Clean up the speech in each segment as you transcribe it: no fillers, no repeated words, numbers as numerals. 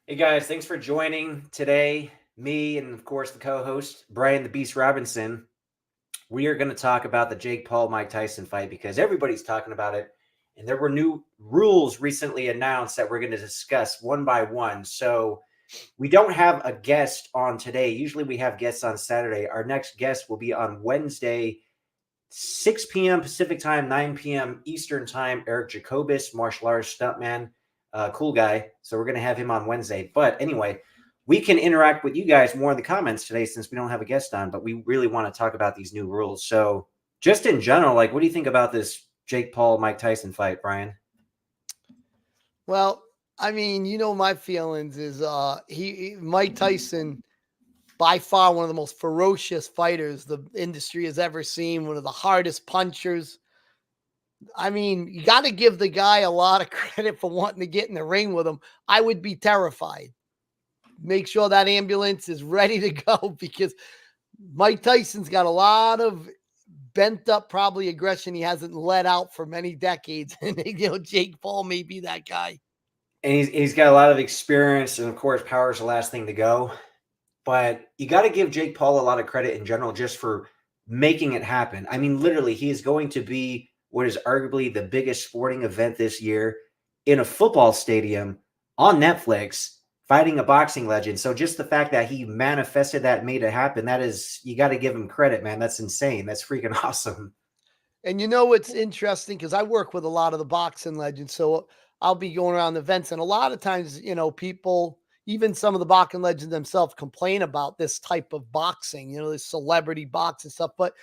Hey guys, thanks for joining today. Me and of course the co-host Brian the Beast Robinson. We are going to talk about the Jake Paul Mike Tyson fight because everybody's talking about it, and there were new rules recently announced that we're going to discuss one by one. So we don't have a guest on today. Usually we have guests on Saturday. Our next guest will be on Wednesday, 6 p.m. Pacific time, 9 p.m. Eastern time. Eric Jacobus, martial arts stuntman, cool guy. So we're going to have him on Wednesday. But anyway, we can interact with you guys more in the comments today since we don't have a guest on, but we really want to talk about these new rules. So just in general, like, what do you think about this Jake Paul, Mike Tyson fight, Brian? Well, I mean, my feelings is Mike Tyson, by far one of the most ferocious fighters the industry has ever seen, one of the hardest punchers. I mean, you got to give the guy a lot of credit for wanting to get in the ring with him. I would be terrified. Make sure that ambulance is ready to go because Mike Tyson's got a lot of bent up, probably aggression he hasn't let out for many decades. And, Jake Paul may be that guy. And he's got a lot of experience, and of course, power is the last thing to go. But you got to give Jake Paul a lot of credit in general just for making it happen. I mean, literally, he is going to be what is arguably the biggest sporting event this year in a football stadium on Netflix, fighting a boxing legend. So just the fact that he manifested that, made it happen, that is, you got to give him credit, man. That's insane. That's freaking awesome. And what's interesting, because I work with a lot of the boxing legends, so I'll be going around events, and a lot of times, people, even some of the boxing legends themselves, complain about this type of boxing, this celebrity boxing stuff. But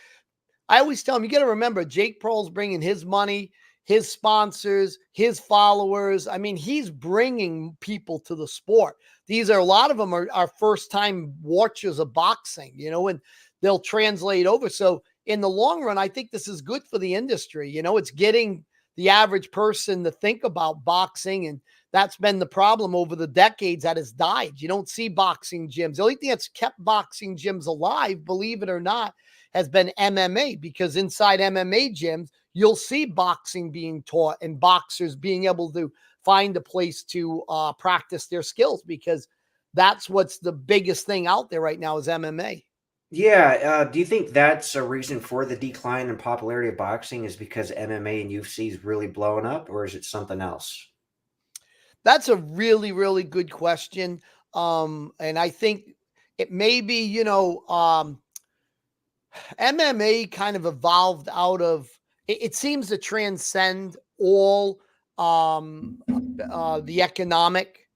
I always tell them, you got to remember, Jake Paul's bringing his money, his sponsors, his followers. I mean, he's bringing people to the sport. These are, a lot of them are first time watchers of boxing, and they'll translate over. So in the long run, I think this is good for the industry. It's getting the average person to think about boxing. And that's been the problem over the decades that has died. You don't see boxing gyms. The only thing that's kept boxing gyms alive, believe it or not, has been MMA, because inside MMA gyms, you'll see boxing being taught and boxers being able to find a place to practice their skills, because that's what's the biggest thing out there right now is MMA. Yeah. Do you think that's a reason for the decline in popularity of boxing is because MMA and UFC is really blowing up, or is it something else? That's a really, really good question. And I think it may be, MMA kind of evolved out of it seems to transcend all the economic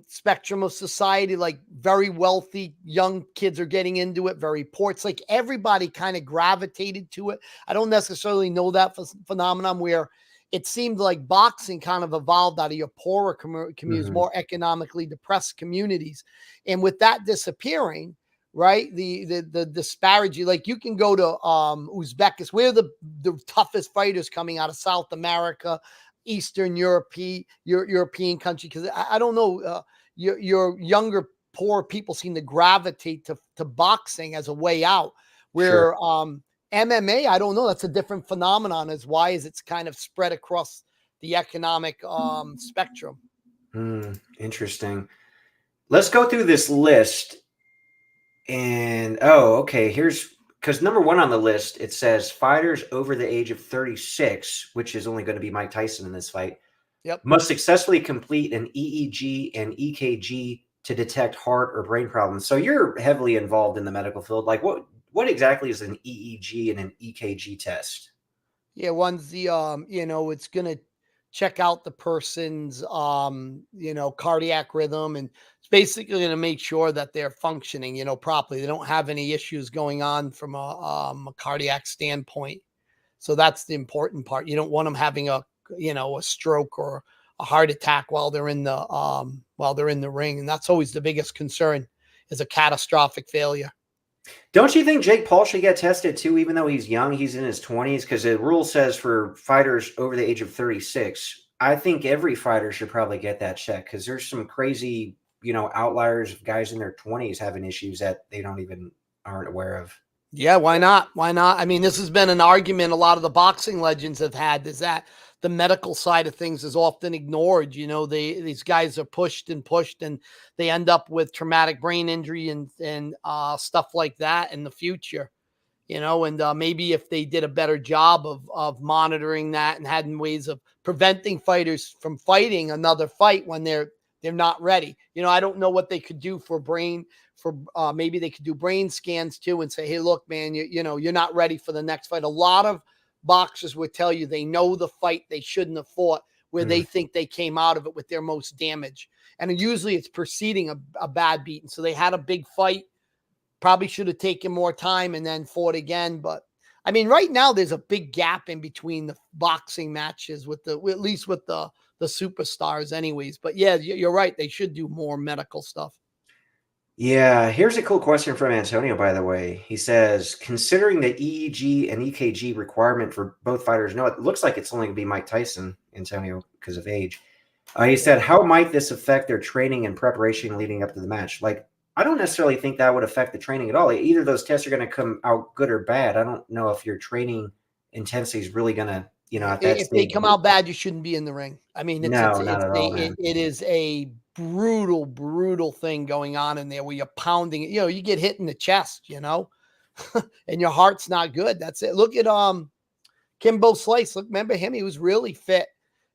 spectrum of society. Like, very wealthy young kids are getting into it, very poor. It's like everybody kind of gravitated to it. I don't necessarily know that phenomenon where it seemed like boxing kind of evolved out of your poorer communities, Hmm. more economically depressed communities. And with that disappearing, right, the disparity, like, you can go to Uzbekistan, where the toughest fighters coming out of South America, Eastern European country, because I don't know, your younger poor people seem to gravitate to boxing as a way out. Sure. Where MMA, I don't know, that's a different phenomenon. As why is it's kind of spread across the economic spectrum. Interesting. Let's go through this list. And oh, okay. Here's because number one on the list, it says fighters over the age of 36, which is only going to be Mike Tyson in this fight, Yep. must successfully complete an EEG and EKG to detect heart or brain problems. So you're heavily involved in the medical field. Like, what exactly is an EEG and an EKG test? Yeah, one's the it's gonna check out the person's cardiac rhythm, and it's basically gonna make sure that they're functioning, properly. They don't have any issues going on from a cardiac standpoint. So that's the important part. You don't want them having a stroke or a heart attack while they're in the ring. And that's always the biggest concern, is a catastrophic failure. Don't you think Jake Paul should get tested too, even though he's young? He's in his 20s because the rule says for fighters over the age of 36. I think every fighter should probably get that check because there's some crazy, outliers of guys in their 20s having issues that they don't even aren't aware of. Yeah, why not? Why not? I mean, this has been an argument a lot of the boxing legends have had, is that the medical side of things is often ignored. These guys are pushed and pushed, and they end up with traumatic brain injury and stuff like that in the future. And maybe if they did a better job of monitoring that and had ways of preventing fighters from fighting another fight when they're not ready. I don't know what they could do for maybe they could do brain scans too and say, hey, look, man, you're not ready for the next fight. A lot of boxers would tell you they know the fight they shouldn't have fought, where they think they came out of it with their most damage. And usually it's preceding a bad beating. So they had a big fight, probably should have taken more time and then fought again. But I mean, right now there's a big gap in between the boxing matches at least with the superstars anyways. But yeah, you're right. They should do more medical stuff. Yeah, here's a cool question from Antonio, by the way. He says, considering the EEG and EKG requirement for both fighters, no, it looks like it's only going to be Mike Tyson, Antonio, because of age. He said, how might this affect their training and preparation leading up to the match? Like, I don't necessarily think that would affect the training at all. Either of those tests are going to come out good or bad. I don't know if your training intensity is really going to, at that If they stage. come out bad, you shouldn't be in the ring. I mean, No, not at all, man. it is a brutal thing going on in there where you're pounding it. You get hit in the chest, and your heart's not good. That's it. Look at Kimbo Slice. Look, remember him? He was really fit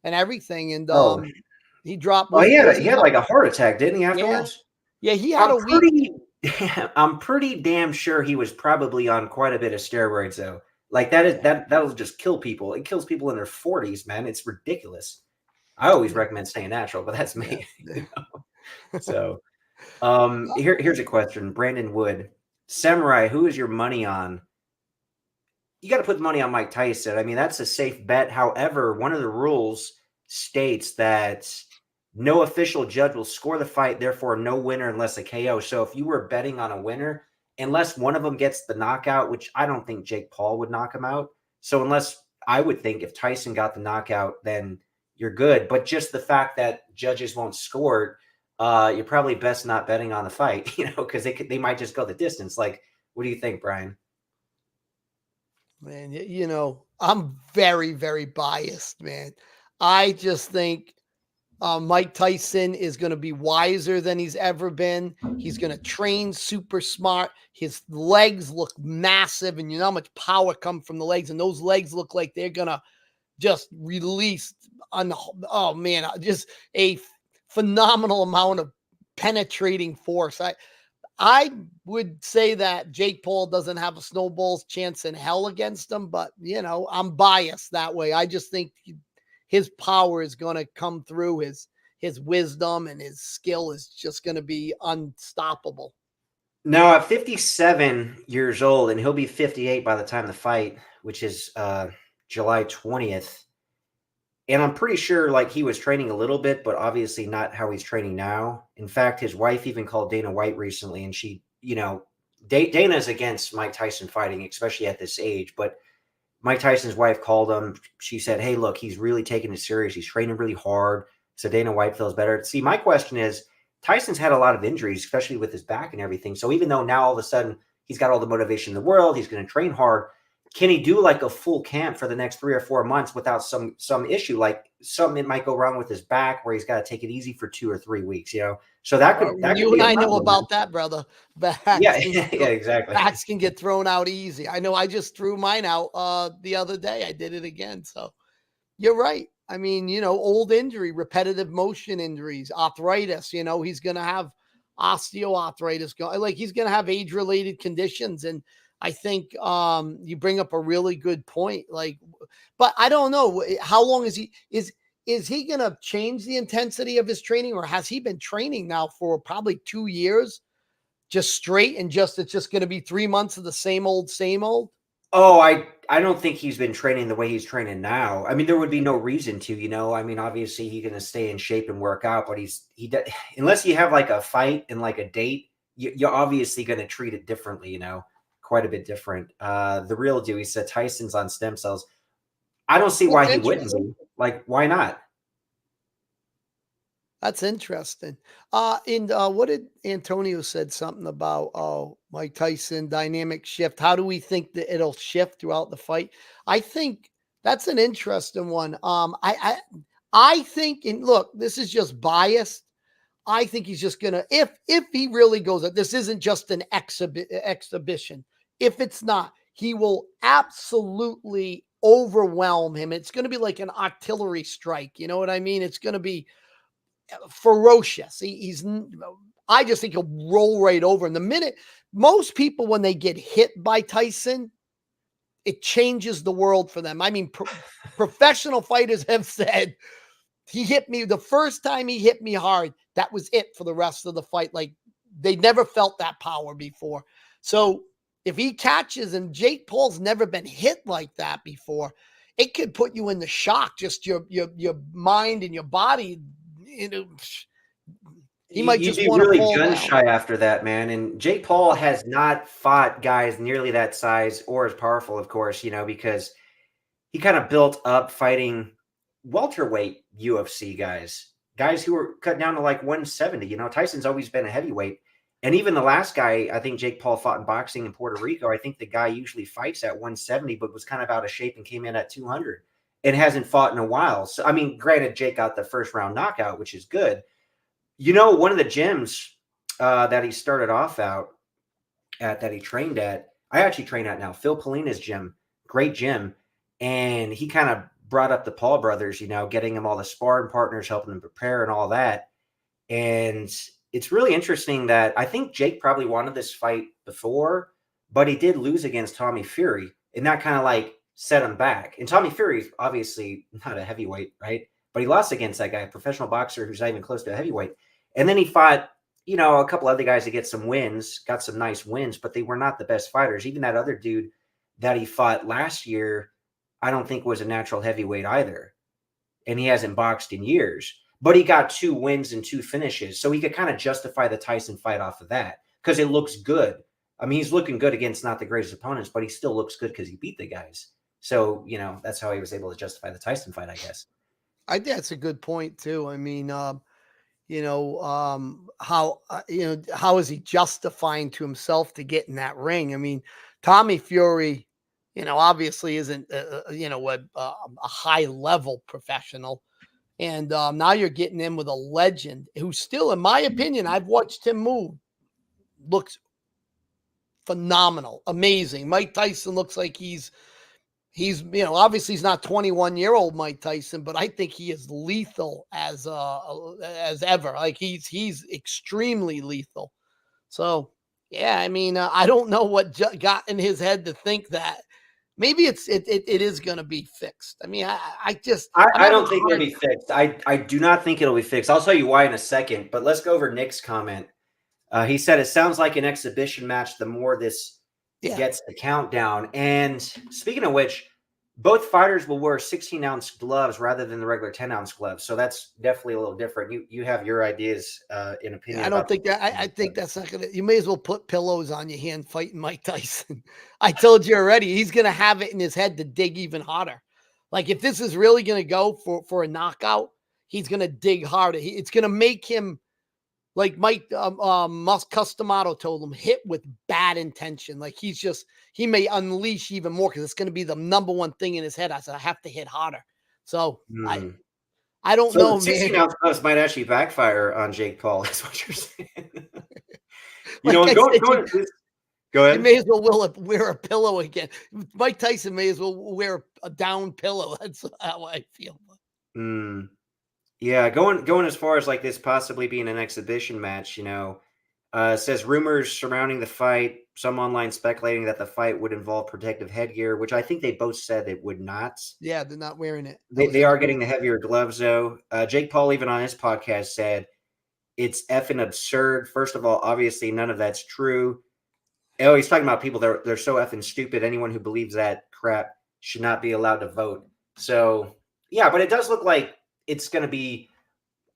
and everything, and Oh, he dropped. well, Was he he had up? like a heart attack, didn't he, Yeah, afterwards? yeah. He had I'm a week. I'm pretty damn sure he was probably on quite a bit of steroids though. Like that'll just kill people. It kills people in their 40s, man. It's ridiculous. I always recommend staying natural, but that's Yeah. me. So, here's a question. Brandon Wood, Samurai, who is your money on? You got to put the money on Mike Tyson. I mean, that's a safe bet. However, one of the rules states that no official judge will score the fight, therefore no winner unless a KO. So if you were betting on a winner, unless one of them gets the knockout, which I don't think Jake Paul would knock him out. So unless I would think if Tyson got the knockout, then you're good. But just the fact that judges won't score it, you're probably best not betting on the fight, because they might just go the distance. Like, what do you think, Brian? Man, I'm very biased, man. I just think Mike Tyson is going to be wiser than he's ever been. He's going to train super smart. His legs look massive, and you know how much power comes from the legs, and those legs look like they're going to just release oh man, just a phenomenal amount of penetrating force. I would say that Jake Paul doesn't have a snowball's chance in hell against him, but I'm biased that way. I just think his power is going to come through. His wisdom and his skill is just going to be unstoppable. Now, at 57 years old, and he'll be 58 by the time the fight, which is July 20th. And I'm pretty sure like he was training a little bit, but obviously not how he's training now. In fact, his wife even called Dana White recently, and she, Dana's against Mike Tyson fighting, especially at this age. But Mike Tyson's wife called him. She said, hey, look, he's really taking it serious. He's training really hard. So Dana White feels better. See, my question is, Tyson's had a lot of injuries, especially with his back and everything. So even though now all of a sudden he's got all the motivation in the world, he's going to train hard. Can he do like a full camp for the next 3 or 4 months without some issue, like something that might go wrong with his back where he's got to take it easy for 2 or 3 weeks, So that could You be and a I know problem. about that, brother. Yeah, yeah, exactly. Backs can get thrown out easy. I know. I just threw mine out the other day. I did it again. So you're right. I mean, old injury, repetitive motion injuries, arthritis. He's going to have osteoarthritis. He's going to have age-related conditions, and I think you bring up a really good point. But I don't know how long is he going to change the intensity of his training, or has he been training now for probably 2 years, just straight, and it's just going to be 3 months of the same old, same old? Oh, I don't think he's been training the way he's training now. I mean, there would be no reason to. I mean, obviously he's going to stay in shape and work out, but unless you have like a fight and like a date, you're obviously going to treat it differently, quite a bit different. The real deal, he said Tyson's on stem cells. I don't see why he wouldn't be. Like, why not? That's interesting. And what did Antonio said something about Mike Tyson dynamic shift? How do we think that it'll shift throughout the fight? I think That's an interesting one. I think, and look, this is just biased. I think he's just gonna, if he really goes up, this isn't just an exhibition. If it's not, he will absolutely overwhelm him. It's going to be like an artillery strike. You know what I mean? It's going to be ferocious. I just think he'll roll right over. And the minute most people, when they get hit by Tyson, it changes the world for them. I mean, professional fighters have said, he hit me the first time he hit me hard. That was it for the rest of the fight. Like, they never felt that power before. So if he catches, and Jake Paul's never been hit like that before, it could put you in the shock. Just your mind and your body. You know, he might You'd just be want to really fall gun down. shy after that, man. And Jake Paul has not fought guys nearly that size or as powerful, of course, because he kind of built up fighting welterweight UFC guys who were cut down to like 170. Tyson's always been a heavyweight. And even the last guy, I think Jake Paul fought in boxing in Puerto Rico. I think the guy usually fights at 170, but was kind of out of shape and came in at 200 and hasn't fought in a while. So, I mean, granted, Jake got the first round knockout, which is good. One of the gyms that he started off out at, that he trained at, I actually train at now, Phil Polina's gym, great gym. And he kind of brought up the Paul brothers, getting them all the sparring partners, helping them prepare and all that. And it's really interesting that I think Jake probably wanted this fight before, but he did lose against Tommy Fury. And that kind of like set him back. And Tommy Fury's obviously not a heavyweight, right? But he lost against that guy, a professional boxer who's not even close to a heavyweight. And then he fought, a couple other guys to get some wins, got some nice wins, but they were not the best fighters. Even that other dude that he fought last year, I don't think was a natural heavyweight either. And he hasn't boxed in years. But he got 2 wins and 2 finishes. So he could kind of justify the Tyson fight off of that because it looks good. I mean, he's looking good against not the greatest opponents, but he still looks good because he beat the guys. So, that's how he was able to justify the Tyson fight, I guess. I think that's a good point too. I mean, how is he justifying to himself to get in that ring? I mean, Tommy Fury, obviously isn't a high level professional, and now you're getting in with a legend who still, in my opinion, I've watched him move, looks phenomenal, amazing. Mike Tyson looks like he's obviously he's not 21-year-old Mike Tyson, but I think he is lethal as ever. Like he's extremely lethal. So yeah, I mean, I don't know what got in his head to think that. Maybe it is going to be fixed. I mean, I don't think it'll be fixed. I do not think it'll be fixed. I'll tell you why in a second, but let's go over Nick's comment. He said, it sounds like an exhibition match the more this gets the countdown. And speaking of which, both fighters will wear 16-ounce gloves rather than the regular 10-ounce gloves. So that's definitely a little different. You have your ideas in opinion. I don't think that. I think that's not gonna. You may as well put pillows on your hand fighting Mike Tyson. I told you already. He's gonna have it in his head to dig even harder. Like if this is really gonna go for a knockout, he's gonna dig harder. It's gonna make him like Mike Customato told him, hit with bad intention. Like he may unleash even more because it's going to be the number one thing in his head. I said, I have to hit harder. So I don't know. 16-ounce gloves might actually backfire on Jake Paul. That's what you're saying. Go ahead. You may as well wear a pillow again. Mike Tyson may as well wear a down pillow. That's how I feel. Yeah, going as far as like this possibly being an exhibition match, says rumors surrounding the fight, some online speculating that the fight would involve protective headgear, which I think they both said it would not. Yeah, they're not wearing it. They are getting the heavier gloves, though. Jake Paul, even on his podcast, said it's effing absurd. First of all, obviously, none of that's true. Oh, he's talking about people that they're so effing stupid. Anyone who believes that crap should not be allowed to vote. So, yeah, but it does look like it's going to be,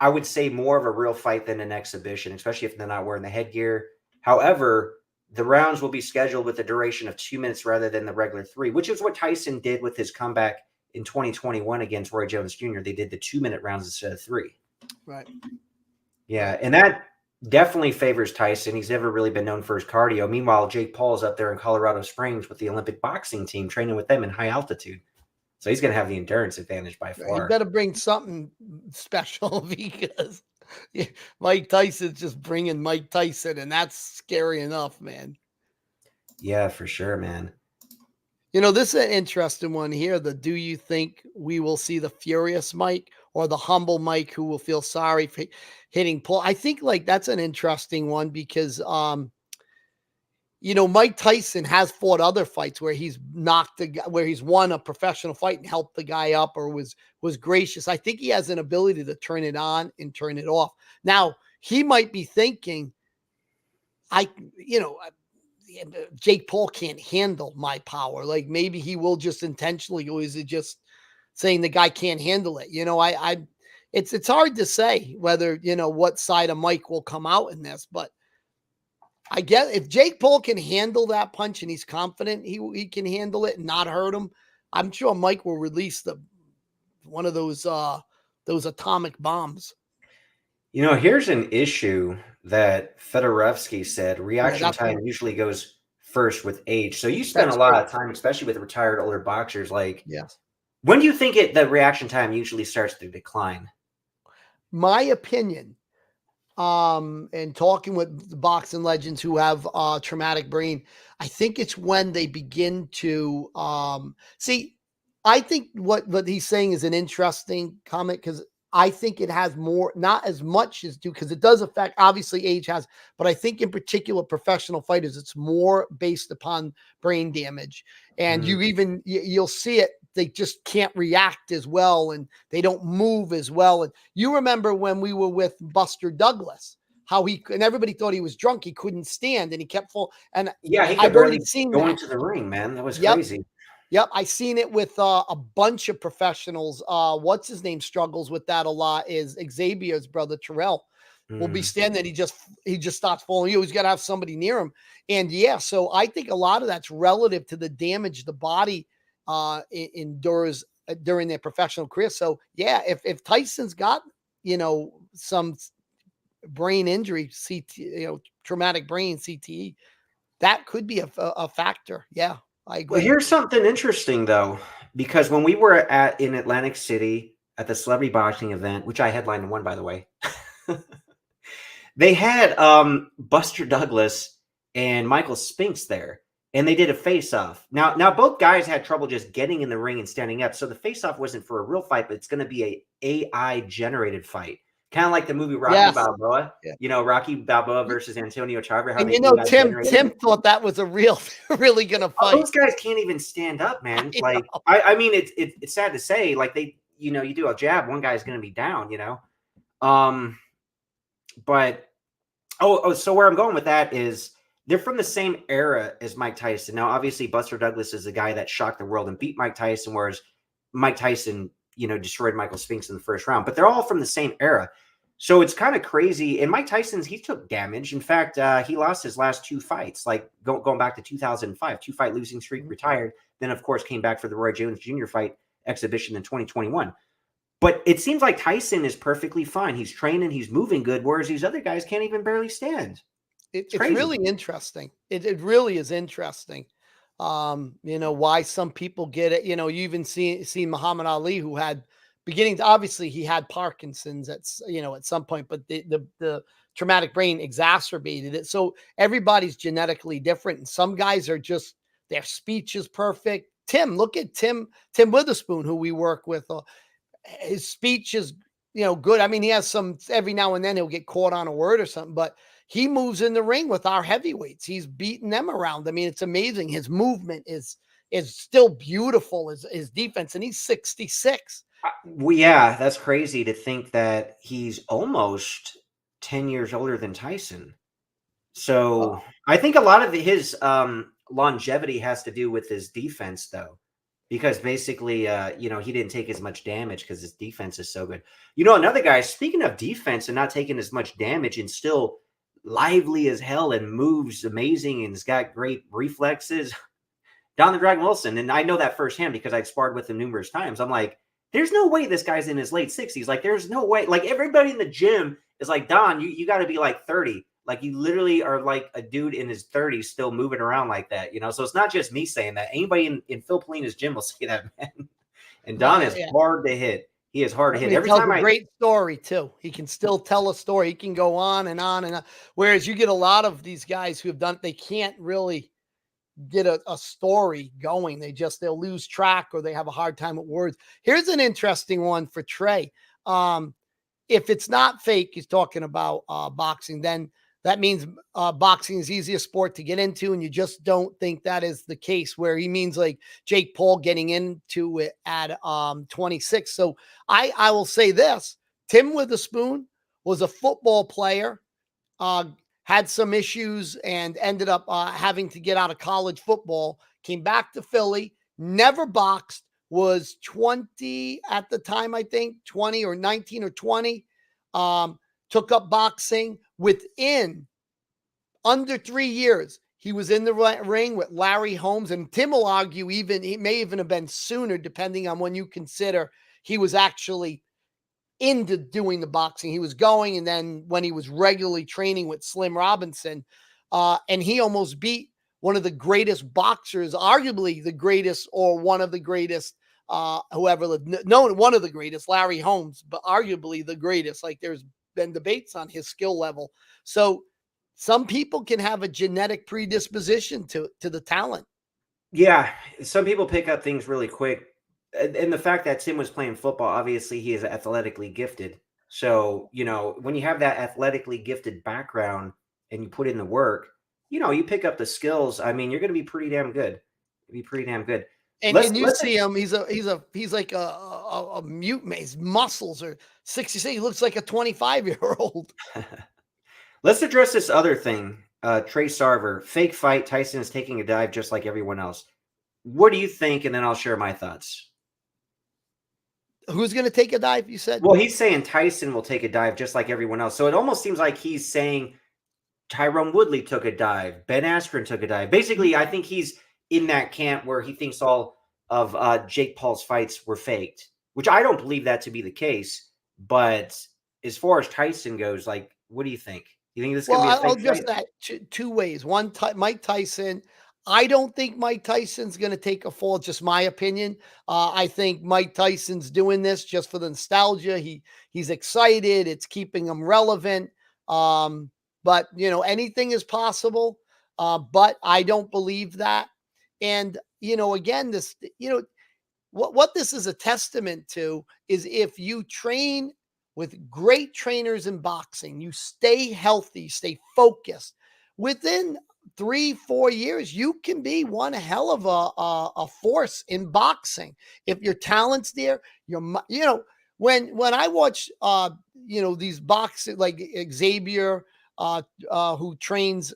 I would say, more of a real fight than an exhibition, especially if they're not wearing the headgear. However, the rounds will be scheduled with a duration of 2 minutes rather than the regular 3, which is what Tyson did with his comeback in 2021 against Roy Jones Jr. They did the 2-minute rounds instead of 3. Right. Yeah, and that definitely favors Tyson. He's never really been known for his cardio. Meanwhile, Jake Paul is up there in Colorado Springs with the Olympic boxing team, training with them in high altitude. So he's going to have the endurance advantage by He far. better bring something special because Mike Tyson's just bringing Mike Tyson, and that's scary enough, man. Yeah, for sure, man. This is an interesting one here. Do you think we will see the furious Mike or the humble Mike who will feel sorry for hitting Paul? I think like that's an interesting one because Mike Tyson has fought other fights where he's knocked the guy, where he's won a professional fight and helped the guy up or was gracious. I think he has an ability to turn it on and turn it off. Now, he might be thinking, I, you know, Jake Paul can't handle my power. Like maybe he will just intentionally, or is it just saying the guy can't handle it? It's hard to say whether, what side of Mike will come out in this, but I guess if Jake Paul can handle that punch and he's confident he can handle it and not hurt him, I'm sure Mike will release one of those atomic bombs. Here's an issue that Fedorowski said. Yeah, Reaction time usually goes first with age. So you spend a that's lot true. of time, especially with retired older boxers. Like, Yes. when do you think the reaction time usually starts to decline? My opinion, and talking with the boxing legends who have traumatic brain, I think it's when they begin to see. I think what he's saying is an interesting comment because I think it has more, not as much as do, because it does affect, obviously age has, but I think in particular professional fighters, it's more based upon brain damage. And you'll see it, they just can't react as well and they don't move as well. And you remember when we were with Buster Douglas, how and everybody thought he was drunk, he couldn't stand and he kept full. And Yeah, he could I've already barely seen go that. into the ring, man. That was Yep. crazy. Yep, I seen it with a bunch of professionals. What's his name struggles with that a lot is Xavier's brother Terrell. Will be standing, he just starts falling. He's got to have somebody near him, and yeah. So I think a lot of that's relative to the damage the body endures during their professional career. So yeah, if Tyson's got some brain injury, traumatic brain CTE, that could be a factor. Yeah. I agree. Well, here's something interesting though, because when we were in Atlantic City at the celebrity boxing event, which I headlined and won, by the way, they had Buster Douglas and Michael Spinks there, and they did a face-off. Now both guys had trouble just getting in the ring and standing up, so the face-off wasn't for a real fight, but it's going to be a AI generated fight, kind of like the movie Rocky Balboa. Yeah. Rocky Balboa versus Antonio Tarver. How and Tim thought that was a really gonna fight. Those guys can't even stand up, man. I mean, it's sad to say, like you do a jab, one guy's going to be down, but so where I'm going with that is they're from the same era as Mike Tyson. Now, obviously, Buster Douglas is the guy that shocked the world and beat Mike Tyson, whereas Mike Tyson, destroyed Michael Spinks in the first round. But they're all from the same era. So it's kind of crazy. And Mike Tyson's, he took damage. In fact, he lost his last two fights, like going back to 2005, 2-fight losing streak, retired. Then, of course, came back for the Roy Jones Jr. fight exhibition in 2021. But it seems like Tyson is perfectly fine. He's training, he's moving good, whereas these other guys can't even barely stand. It's really interesting. It really is interesting. Why some people get it. You even see Muhammad Ali, who had obviously he had Parkinson's at some point, but the traumatic brain exacerbated it. So everybody's genetically different. And some guys are just, their speech is perfect. Look at Tim Witherspoon, who we work with. His speech is, good. I mean, he has some, every now and then he'll get caught on a word or something, but he moves in the ring with our heavyweights. He's beating them around. I mean, it's amazing. His movement is still beautiful, his defense, and he's 66. Well, yeah, that's crazy to think that he's almost 10 years older than Tyson. So I think a lot of his longevity has to do with his defense, though. Because basically, he didn't take as much damage because his defense is so good. Another guy, speaking of defense and not taking as much damage and still lively as hell and moves amazing and has got great reflexes, Don the Dragon Wilson. And I know that firsthand because I've sparred with him numerous times. I'm like, there's no way this guy's in his late 60s. Like, there's no way. Like, everybody in the gym is like, Don, you got to be like 30. Like, you literally are like a dude in his 30s still moving around like that, So it's not just me saying that. Anybody in Phil Polina's gym will say that, man. And Don is Yeah. hard to hit. He is hard to I hit. mean, he Every tells time a I great story too. He can still tell a story. He can go on and on and on. Whereas you get a lot of these guys who have done, they can't really get a story going. They'll lose track or they have a hard time with words. Here's an interesting one for Trey. If it's not fake, he's talking about boxing, then that means boxing is the easiest sport to get into, and you just don't think that is the case, where he means like Jake Paul getting into it at 26. So I will say this: Tim Witherspoon was a football player, uh, had some issues and ended up having to get out of college football, came back to Philly, never boxed, was 20 at the time, I think 20 or 19 or 20, took up boxing. Within under 3 years, he was in the ring with Larry Holmes, and Tim will argue even he may even have been sooner, depending on when you consider he was actually into doing the boxing. He was going, and then when he was regularly training with Slim Robinson, and he almost beat one of the greatest boxers, arguably the greatest or one of the greatest, whoever lived, no, one of the greatest, Larry Holmes, but arguably the greatest. Like, there's been debates on his skill level. So some people can have a genetic predisposition to the talent. Yeah, some people pick up things really quick. And the fact that Tim was playing football, obviously he is athletically gifted. So, when you have that athletically gifted background and you put in the work, you pick up the skills. I mean, you're going to be pretty damn good. Be pretty damn good. And you see him, he's like a mutant. His muscles are 66. He looks like a 25-year-old. Let's address this other thing. Trey Sarver, fake fight. Tyson is taking a dive just like everyone else. What do you think? And then I'll share my thoughts. Who's going to take a dive, you said? Well, he's saying Tyson will take a dive just like everyone else. So it almost seems like he's saying Tyrone Woodley took a dive. Ben Askren took a dive. Basically, I think he's in that camp where he thinks all of Jake Paul's fights were faked, which I don't believe that to be the case. But as far as Tyson goes, like, what do you think? You think this is going to be a I'll fake just fight? that two ways. One, Mike Tyson. I don't think Mike Tyson's going to take a fall. Just my opinion. I think Mike Tyson's doing this just for the nostalgia. He's excited. It's keeping him relevant. But anything is possible. But I don't believe that. And again, this what this is a testament to is if you train with great trainers in boxing, you stay healthy, stay focused. Within 3-4 years, you can be one hell of a force in boxing if your talent's there. When I watch these boxers like Xavier, who trains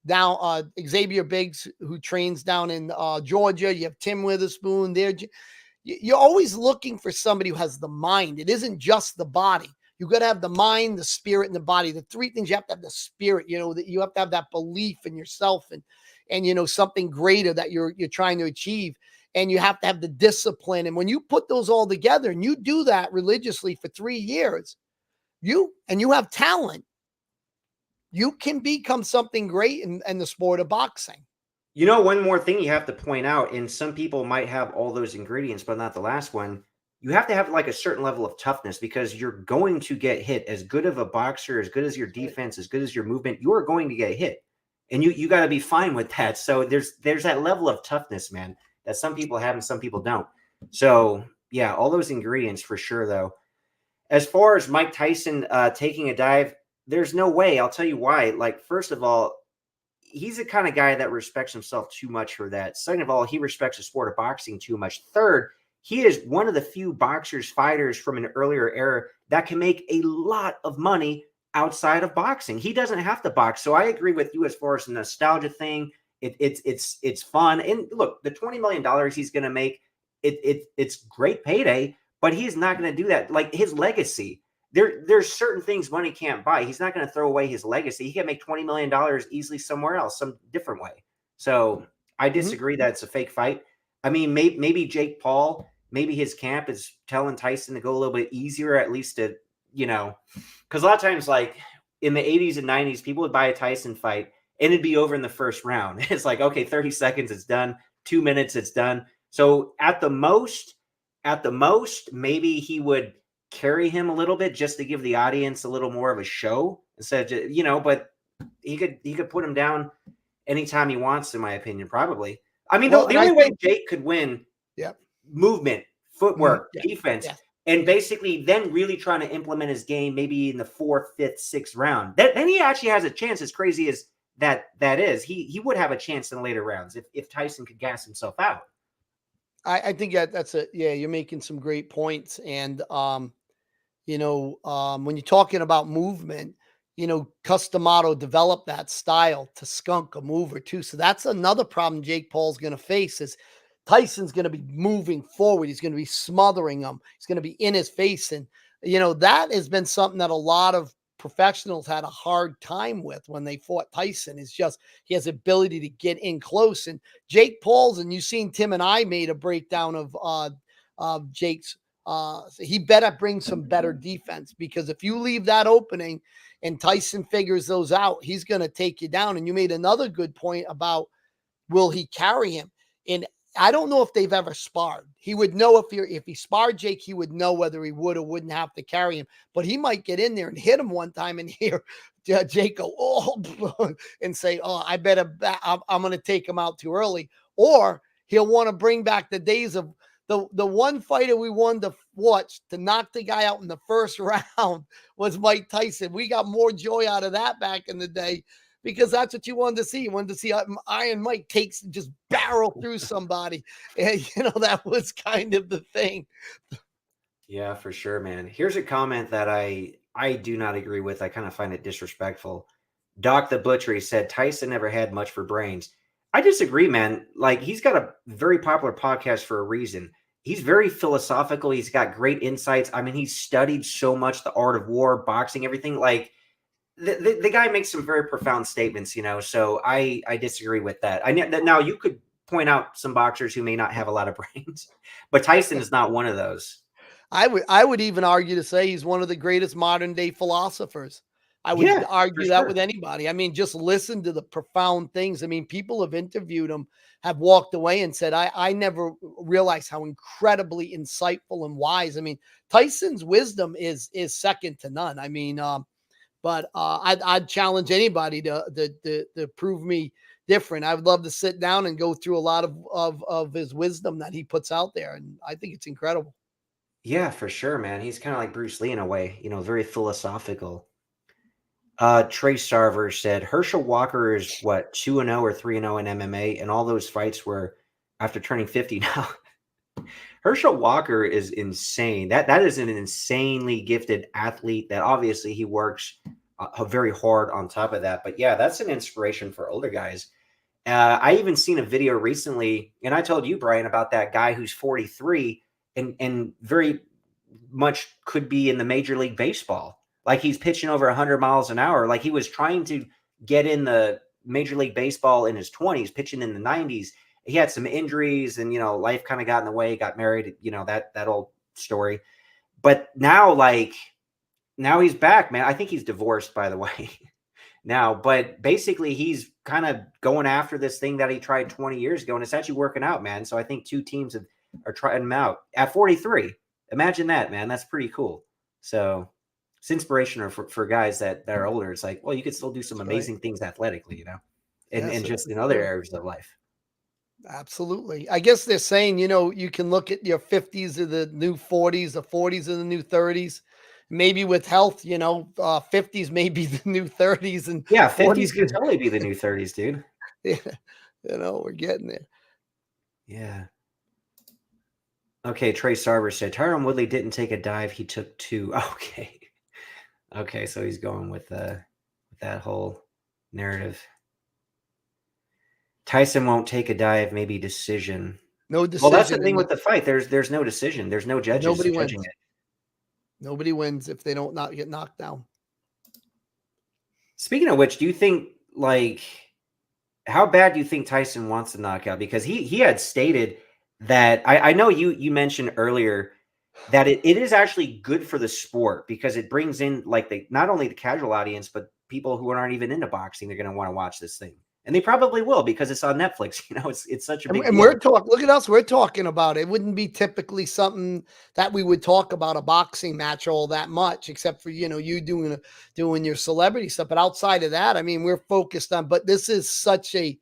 down Xavier Biggs, who trains down in Georgia. You have Tim Witherspoon there. You're always looking for somebody who has the mind. It isn't just the body. You got to have the mind, the spirit, and the body. The three things. You have to have the spirit. That you have to have that belief in yourself and something greater that you're trying to achieve. And you have to have the discipline. And when you put those all together and you do that religiously for 3 years, you have talent, you can become something great in the sport of boxing. One more thing you have to point out, and some people might have all those ingredients, but not the last one. You have to have like a certain level of toughness because you're going to get hit. As good of a boxer, as good as your defense, as good as your movement, you are going to get hit. And you got to be fine with that. So there's that level of toughness, man, that some people have and some people don't. So yeah, all those ingredients for sure, though. As far as Mike Tyson taking a dive, there's no way. I'll tell you why. Like, first of all, he's the kind of guy that respects himself too much for that. Second of all, he respects the sport of boxing too much. Third, he is one of the few fighters from an earlier era that can make a lot of money outside of boxing. He doesn't have to box. So I agree with you as far as the nostalgia thing. It's fun. And look, the $20 million he's going to make, it's great payday, but he's not going to do that. Like, his legacy, there's certain things money can't buy. He's not going to throw away his legacy. He can make $20 million easily somewhere else, some different way. So I disagree that it's a fake fight. I mean, maybe Jake Paul, maybe his camp is telling Tyson to go a little bit easier, at least to, because a lot of times, like in the 80s and 90s, people would buy a Tyson fight and it'd be over in the first round. It's like, okay, 30 seconds, it's done. 2 minutes, it's done. So at the most, at the most, maybe he would carry him a little bit just to give the audience a little more of a show instead of just, but he could put him down anytime he wants, in my opinion, probably. I mean, Well, the and I only way think, Jake could win, yeah, movement, footwork, yeah, defense, yeah. and basically then really trying to implement his game maybe in the 4th, 5th, 6th round. Then he actually has a chance, as crazy as that is. He would have a chance in the later rounds if Tyson could gas himself out. I think that's yeah, you're making some great points. And when you're talking about movement, Customato developed that style to skunk a move or two. So that's another problem Jake Paul's going to face is Tyson's going to be moving forward. He's going to be smothering him. He's going to be in his face. And, that has been something that a lot of professionals had a hard time with when they fought Tyson. Is just he has ability to get in close. And Jake Paul's, and you've seen Tim and I made a breakdown of Jake's. He better bring some better defense, because if you leave that opening and Tyson figures those out, he's going to take you down. And you made another good point about, will he carry him? And I don't know if they've ever sparred. He would know if he sparred Jake, he would know whether he would or wouldn't have to carry him. But he might get in there and hit him one time and hear Jake go, oh, and say, oh, I better, I'm going to take him out too early. Or he'll want to bring back the days of the one fighter we wanted to watch to knock the guy out in the first round was Mike Tyson. We got more joy out of that back in the day, because that's what you wanted to see. You wanted to see Iron Mike just barrel through somebody. And, that was kind of the thing. Yeah, for sure, man. Here's a comment that I do not agree with. I kind of find it disrespectful. Doc the Butcher, he said Tyson never had much for brains. I disagree, man. Like, he's got a very popular podcast for a reason. He's very philosophical. He's got great insights. I mean, he's studied so much the art of war, boxing, everything. Like, the guy makes some very profound statements, so I disagree with that. Now you could point out some boxers who may not have a lot of brains, but Tyson is not one of those. I would even argue to say he's one of the greatest modern day philosophers. I would Yeah, for argue that sure. with anybody. I mean, just listen to the profound things. I mean, people have interviewed him, have walked away and said, I never realized how incredibly insightful and wise. I mean, Tyson's wisdom is second to none. I mean, but I'd challenge anybody to prove me different. I would love to sit down and go through a lot of his wisdom that he puts out there, and I think it's incredible. Yeah, for sure, man. He's kind of like Bruce Lee in a way, very philosophical. Trey Starver said Herschel Walker is what, 2-0 or 3-0 in MMA, and all those fights were after turning 50 now. Herschel Walker is insane. That is an insanely gifted athlete that obviously he works very hard on top of that. But yeah, that's an inspiration for older guys. I even seen a video recently, and I told you, Brian, about that guy who's 43 and very much could be in the Major League Baseball. Like, he's pitching over 100 miles an hour. Like, he was trying to get in the Major League Baseball in his 20s, pitching in the 90s. He had some injuries and, life kind of got in the way, got married, that old story. But now, now he's back, man. I think he's divorced, by the way, now. But basically, he's kind of going after this thing that he tried 20 years ago, and it's actually working out, man. So I think two teams are trying him out at 43. Imagine that, man. That's pretty cool. So it's inspirational for guys that are older. It's like, well, you could still do some amazing things athletically, and Yes, just in other areas of life. absolutely. I guess they're saying, you can look at your 50s or the new 40s, the 40s and the new 30s. Maybe with health, 50s may be the new 30s, and Yeah, 40s 50s could totally be the new 30s, dude. yeah, we're getting there. Yeah. Okay, Trey Sarver said Tyron Woodley didn't take a dive; he took two. Okay, okay, so he's going with that whole narrative. Tyson won't take a dive, maybe decision. No Well, that's the decision. thing with the fight. There's no decision. There's no judges Nobody judging wins. it. Nobody wins if they don't not get knocked down. Speaking of which, do you think, how bad do you think Tyson wants a knockout? Because he had stated that I know you mentioned earlier that it is actually good for the sport because it brings in not only the casual audience, but people who aren't even into boxing, they're going to want to watch this thing. and they probably will because it's on Netflix. You know, it's such a big And we're deal. talking, look at us, we're talking about it. It wouldn't be typically something that we would talk about a boxing match all that much, except for, you doing your celebrity stuff. But outside of that, I mean, we're focused on, but this is such a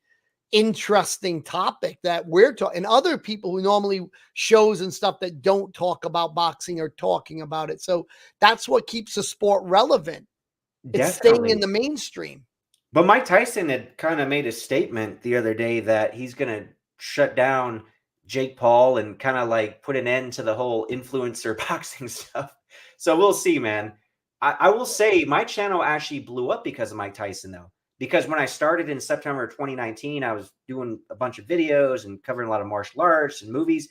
interesting topic that we're talking, and other people who normally shows and stuff that don't talk about boxing are talking about it. So that's what keeps the sport relevant. It's staying in Definitely. the mainstream. But Mike Tyson had kind of made a statement the other day that he's going to shut down Jake Paul and kind of like put an end to the whole influencer boxing stuff. So we'll see, man. I will say my channel actually blew up because of Mike Tyson, though. Because when I started in September 2019, I was doing a bunch of videos and covering a lot of martial arts and movies.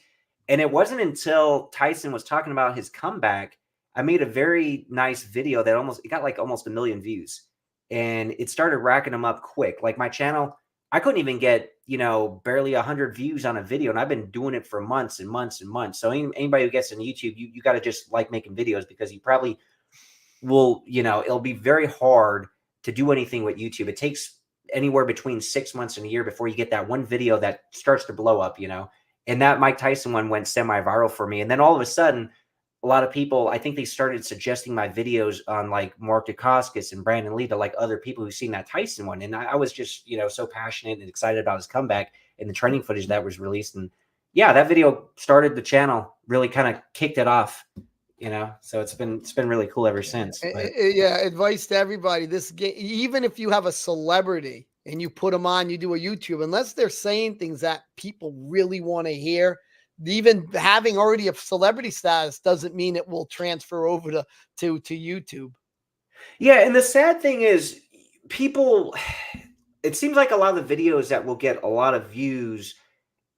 And it wasn't until Tyson was talking about his comeback, I made a very nice video that it got like almost 1 million views, and it started racking them up quick. Like my channel, I couldn't even get, barely 100 views on a video, and I've been doing it for months and months and months. So anybody who gets on YouTube, you got to just like making videos, because you probably will, it'll be very hard to do anything with YouTube. It takes anywhere between 6 months and a year before you get that one video that starts to blow up, and that Mike Tyson one went semi-viral for me. And then all of a sudden, a lot of people, I think they started suggesting my videos on like Mark Dacascos and Brandon Lee to like other people who've seen that Tyson one. And I was just, so passionate and excited about his comeback and the training footage that was released. And yeah, that video started the channel, really kind of kicked it off, so it's been really cool ever since. But Yeah, advice to everybody. This game, even if you have a celebrity and you put them on, you do a YouTube, unless they're saying things that people really want to hear, even having already a celebrity status doesn't mean it will transfer over to YouTube. yeah, and the sad thing is people, it seems like a lot of the videos that will get a lot of views,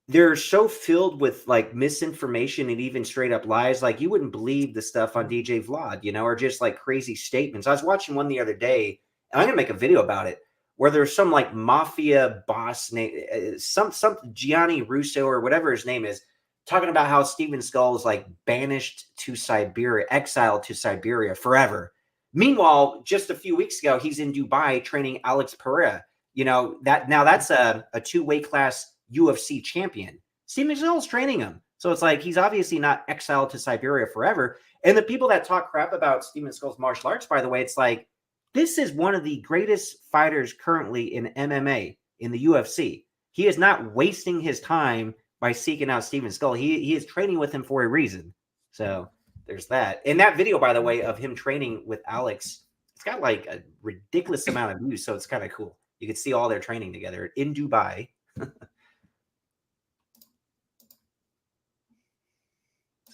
they're so filled with like misinformation and even straight up lies. Like you wouldn't believe the stuff on DJ Vlad, or just like crazy statements. I was watching one the other day, and I'm gonna make a video about it, where there's some like mafia boss name, some Gianni Russo or whatever his name is, talking about how Steven Skull is like banished to Siberia, exiled to Siberia forever. Meanwhile, just a few weeks ago, he's in Dubai training Alex Pereira. That's a two-weight class UFC champion. Steve McNeil's training him. So it's like he's obviously not exiled to Siberia forever. And the people that talk crap about Steven Skull's martial arts, by the way, it's like this is one of the greatest fighters currently in MMA, in the UFC. He is not wasting his time by seeking out Steven Skull. He is training with him for a reason. So there's that. And that video, by the way, of him training with Alex, it's got like a ridiculous amount of views. So it's kind of cool. You can see all their training together in Dubai. Let's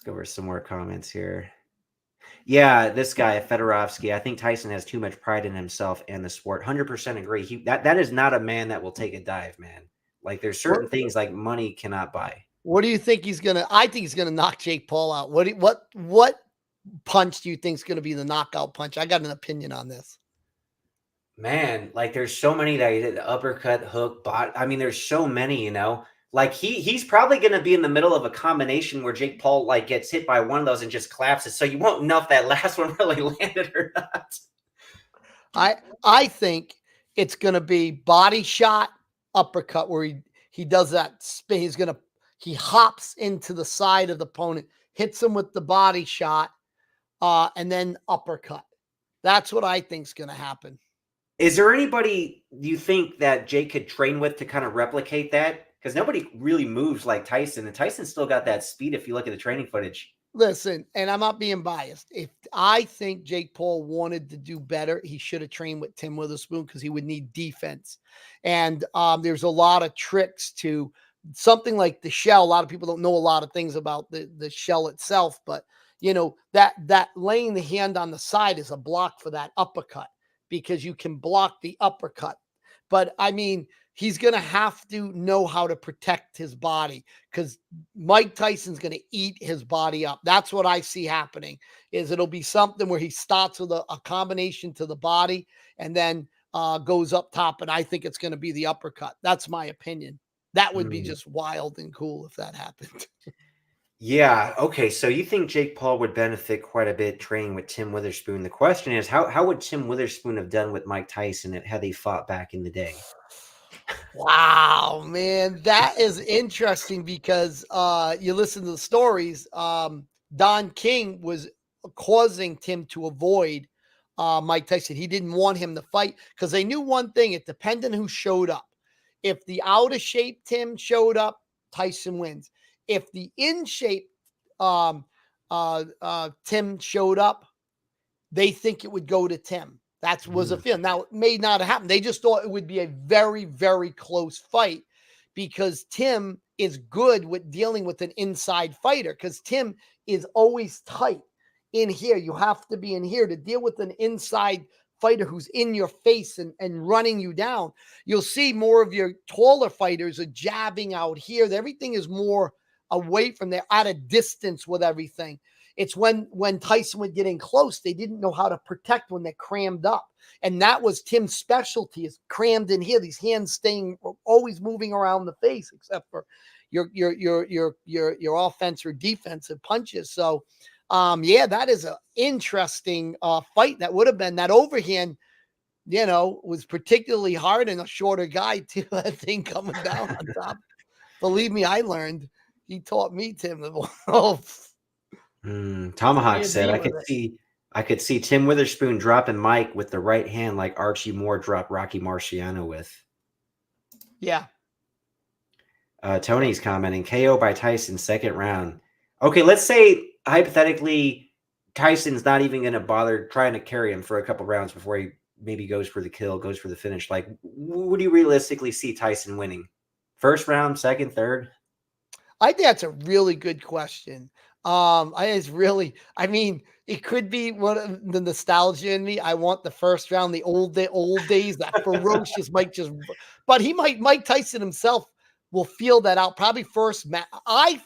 go over some more comments here. Yeah, this guy, Fedorovsky, I think Tyson has too much pride in himself and the sport. 100% agree. That is not a man that will take a dive, man. Like there's certain things like money cannot buy. What do you think he's gonna? I think he's gonna knock Jake Paul out. What punch do you think is gonna be the knockout punch? I got an opinion on this. Man, like there's so many that he did, uppercut, hook, bot. I mean, there's so many, Like he's probably going to be in the middle of a combination where Jake Paul like gets hit by one of those and just collapses. So you won't know if that last one really landed or not. I think it's going to be body shot, uppercut, where he does that spin. He hops into the side of the opponent, hits him with the body shot, and then uppercut. That's what I think is going to happen. Is there anybody you think that Jake could train with to kind of replicate that? Because nobody really moves like Tyson, and Tyson still got that speed if you look at the training footage. Listen, and I'm not being biased. If I think Jake Paul wanted to do better, he should have trained with Tim Witherspoon because he would need defense. And there's a lot of tricks to something like the shell. A lot of people don't know a lot of things about the shell itself, but that laying the hand on the side is a block for that uppercut because you can block the uppercut. But I mean, he's going to have to know how to protect his body because Mike Tyson's going to eat his body up. That's what I see happening is it'll be something where he starts with a combination to the body and then goes up top. And I think it's going to be the uppercut. That's my opinion. That would be just wild and cool if that happened. Yeah. Okay. So you think Jake Paul would benefit quite a bit training with Tim Witherspoon? The question is, how would Tim Witherspoon have done with Mike Tyson had they fought back in the day? Wow, man, that is interesting because you listen to the stories. Don King was causing Tim to avoid Mike Tyson. He didn't want him to fight because they knew one thing: it depended on who showed up. If the out of shape Tim showed up, Tyson wins. If the in shape um, Tim showed up, they think it would go to Tim. That was a feeling. Now, it may not have happened. They just thought it would be a very, very close fight because Tim is good with dealing with an inside fighter because Tim is always tight in here. You have to be in here to deal with an inside fighter who's in your face and running you down. You'll see more of your taller fighters are jabbing out here. Everything is more away from there, at a distance with everything. It's when Tyson would get in close, they didn't know how to protect when they're crammed up. And that was Tim's specialty, is crammed in here, these hands staying always moving around the face, except for your offense or defensive punches. So yeah, that is an interesting fight. That would have been that overhand, was particularly hard, and a shorter guy too. That thing coming down on top. Believe me, I learned. He taught me, Tim. Oh, Tomahawk said, A&D with it. I could see Tim Witherspoon dropping Mike with the right hand like Archie Moore dropped Rocky Marciano with. Yeah. Tony's commenting, KO by Tyson, second round. Okay, let's say hypothetically Tyson's not even going to bother trying to carry him for a couple rounds before he maybe goes for the kill, goes for the finish. Like, would you realistically see Tyson winning? First round, second, third? I think that's a really good question. I mean, it could be one of the nostalgia in me. I want the first round, the old days, that ferocious but Mike Tyson himself will feel that out probably first. I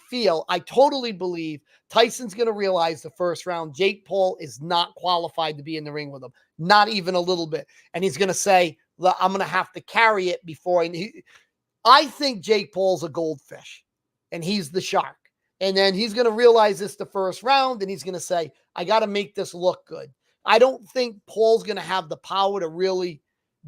totally believe Tyson's going to realize the first round, Jake Paul is not qualified to be in the ring with him, not even a little bit. And he's going to say, I'm going to have to carry it before I think Jake Paul's a goldfish and he's the shark. And then he's going to realize this the first round and he's going to say, I got to make this look good. I don't think Paul's going to have the power to really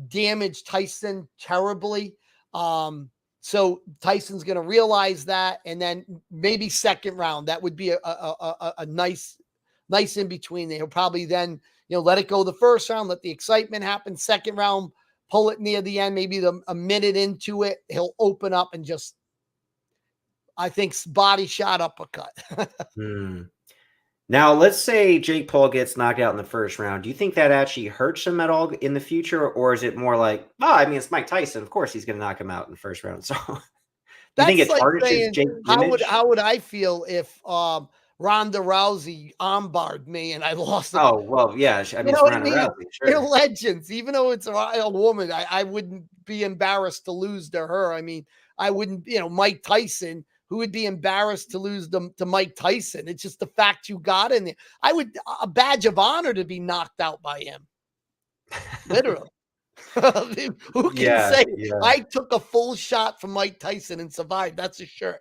damage Tyson terribly. So Tyson's going to realize that. And then maybe second round, that would be a nice in between. He'll probably then, let it go the first round, let the excitement happen. Second round, pull it near the end, maybe a minute into it, he'll open up and just, I think, body shot uppercut. Now, let's say Jake Paul gets knocked out in the first round. Do you think that actually hurts him at all in the future? Or is it more like, I mean, it's Mike Tyson. Of course, he's going to knock him out in the first round. So do you think it like tarnishes saying, Jake's image? how would I feel if Ronda Rousey armbarred me and I lost? Oh, well, yeah. I mean, it's What I Ronda mean? Rousey, They're sure. legends. Even though it's a woman, I wouldn't be embarrassed to lose to her. I mean, I wouldn't, Mike Tyson, who would be embarrassed to lose to Mike Tyson? It's just the fact you got in there. A badge of honor to be knocked out by him. Literally. Who can say I took a full shot from Mike Tyson and survived? That's a shirt.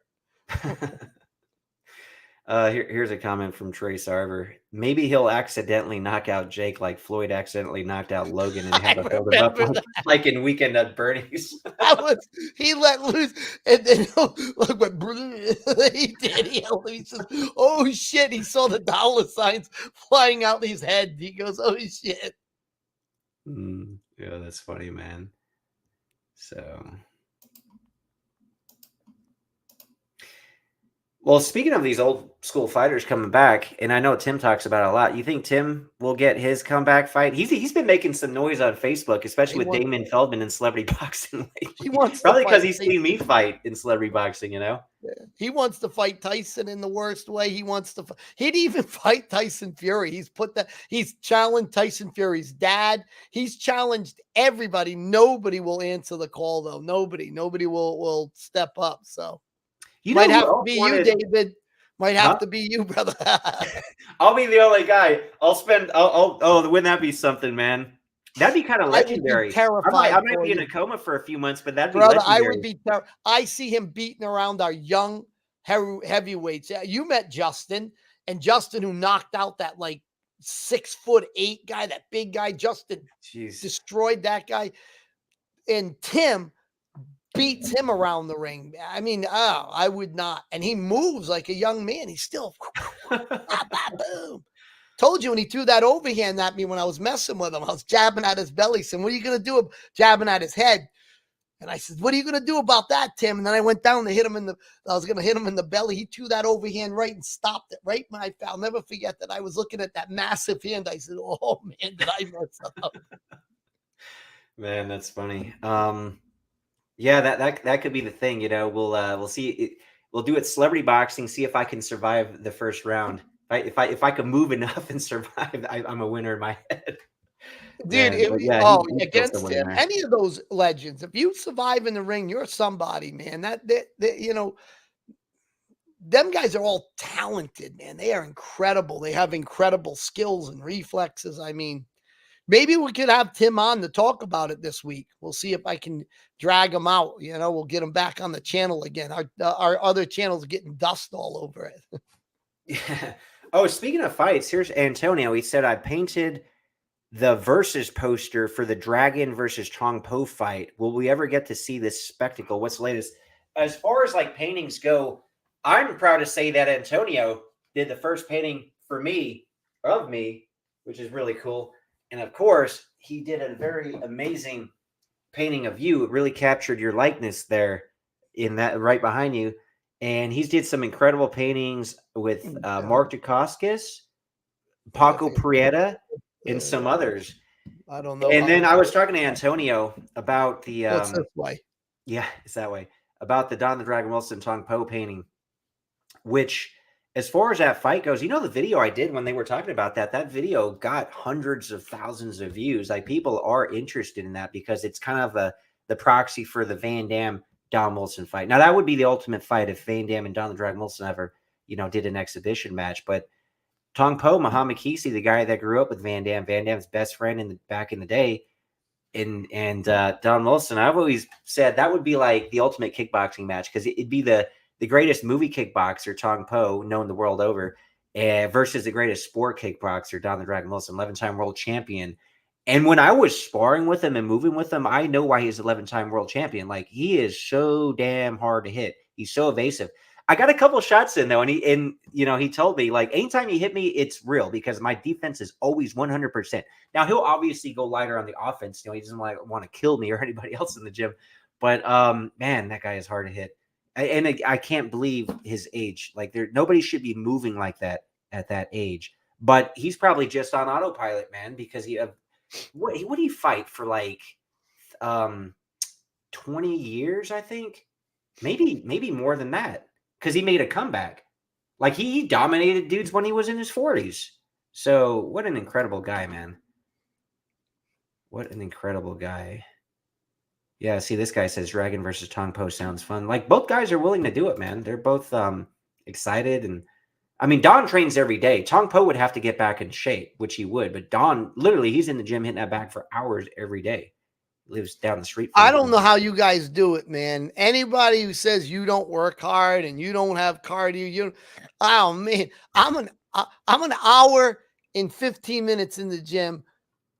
Here's a comment from Trey Sarver. Maybe he'll accidentally knock out Jake like Floyd accidentally knocked out Logan and had to hold him up like in Weekend at Bernie's. He let loose, and then look what he did. He says, "Oh shit!" He saw the dollar signs flying out his head. He goes, "Oh shit!" Yeah, that's funny, man. So. Well, speaking of these old school fighters coming back, and I know Tim talks about it a lot. You think Tim will get his comeback fight? He's been making some noise on Facebook, especially with Damon Feldman in celebrity boxing lately. He wants probably because he's seen me fight in celebrity boxing. He wants to fight Tyson in the worst way. He'd even fight Tyson Fury. He's challenged Tyson Fury's dad. He's challenged everybody. Nobody will answer the call though. Nobody will step up. So. Might have to be you, David. Might have to be you, brother. I'll be the only guy. Wouldn't that be something, man? That'd be kind of legendary. Terrified. I might be in a coma for a few months, but that'd be legendary. I would be terrified. I see him beating around our young heavyweights. You met Justin, and Justin who knocked out that 6'8" guy, that big guy. Justin destroyed that guy. And Tim beats him around the ring. I mean, oh, I would not. And he moves like a young man. He's still boom. Told you when he threw that overhand at me when I was messing with him, I was jabbing at his belly. Saying, "What are you gonna do?" Jabbing at his head. And I said, "What are you gonna do about that, Tim?" And then I went down to hit him I was gonna hit him in the belly. He threw that overhand right and stopped it right when I'll never forget that. I was looking at that massive hand. I said, "Oh man, did I mess up?" Man, that's funny. Yeah, that could be the thing. We'll see. We'll do it celebrity boxing. See if I can survive the first round. If I can move enough and survive, I'm a winner in my head. Dude, Man, but yeah, he killed against someone in him, there. any of those legends, if you survive in the ring, you're somebody, man. Them guys are all talented, man. They are incredible. They have incredible skills and reflexes. I mean, maybe we could have Tim on to talk about it this week. We'll see if I can drag him out. We'll get him back on the channel again. Our other channel's getting dust all over it. Yeah. Oh, speaking of fights, here's Antonio. He said, I painted the versus poster for the Dragon versus Chong Po fight. Will we ever get to see this spectacle? What's the latest? As far as like paintings go, I'm proud to say that Antonio did the first painting for me of me, which is really cool. And of course, he did a very amazing painting of you. It really captured your likeness there in that right behind you. And he's did some incredible paintings with Mark Dacascos, Paco Prieta, and some others. I don't know. And then I was talking to Antonio about the What's this way? yeah, it's that way. About the Don the Dragon Wilson Tong Po painting, which as far as that fight goes, the video I did when they were talking about that video got hundreds of thousands of views. Like people are interested in that because it's kind of the proxy for the Van Damme Don Wilson fight. Now that would be the ultimate fight if Van Damme and Don the Dragon Wilson ever, did an exhibition match. But Tong Po, Muhammad Kisi, the guy that grew up with Van Damme's best friend back in the day, and Don Wilson, I've always said that would be like the ultimate kickboxing match because it'd be the greatest movie kickboxer, Tong Po, known the world over, versus the greatest sport kickboxer, Don the Dragon Wilson, 11-time world champion. And when I was sparring with him and moving with him, I know why he's 11-time world champion. Like, he is so damn hard to hit. He's so evasive. I got a couple shots in though, and he told me, like, anytime you hit me, it's real because my defense is always 100%. Now he'll obviously go lighter on the offense. He doesn't want to kill me or anybody else in the gym. But man, that guy is hard to hit. And I can't believe his age. Like, nobody should be moving like that at that age. But he's probably just on autopilot, man, because what did he fight for, like 20 years, I think? Maybe more than that. Because he made a comeback. Like, he dominated dudes when he was in his 40s. So what an incredible guy, man. What an incredible guy. Yeah, see, this guy says Dragon versus Tong Po sounds fun. Like, both guys are willing to do it, man. They're both excited. And, I mean, Don trains every day. Tong Po would have to get back in shape, which he would. But Don, literally, he's in the gym hitting that bag for hours every day. Lives down the street from I don't know how you guys do it, man. Anybody who says you don't work hard and you don't have cardio, oh man, I'm an hour and 15 minutes in the gym,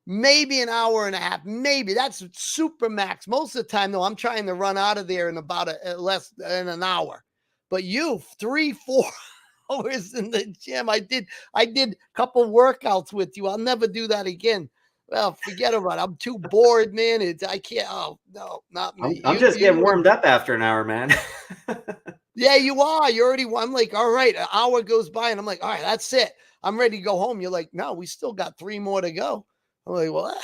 maybe an hour and a half, maybe that's super max. Most of the time, though, I'm trying to run out of there in about less than an hour. But you 3-4 hours in the gym. I did a couple workouts with you. I'll never do that again. Well, forget about it. I'm too bored, man. I can't. Oh, no, not me. I'm just getting warmed up after an hour, man. Yeah, you are. I'm like, all right, an hour goes by, and I'm like, all right, that's it. I'm ready to go home. You're like, no, we still got 3 more to go. I'm like, what?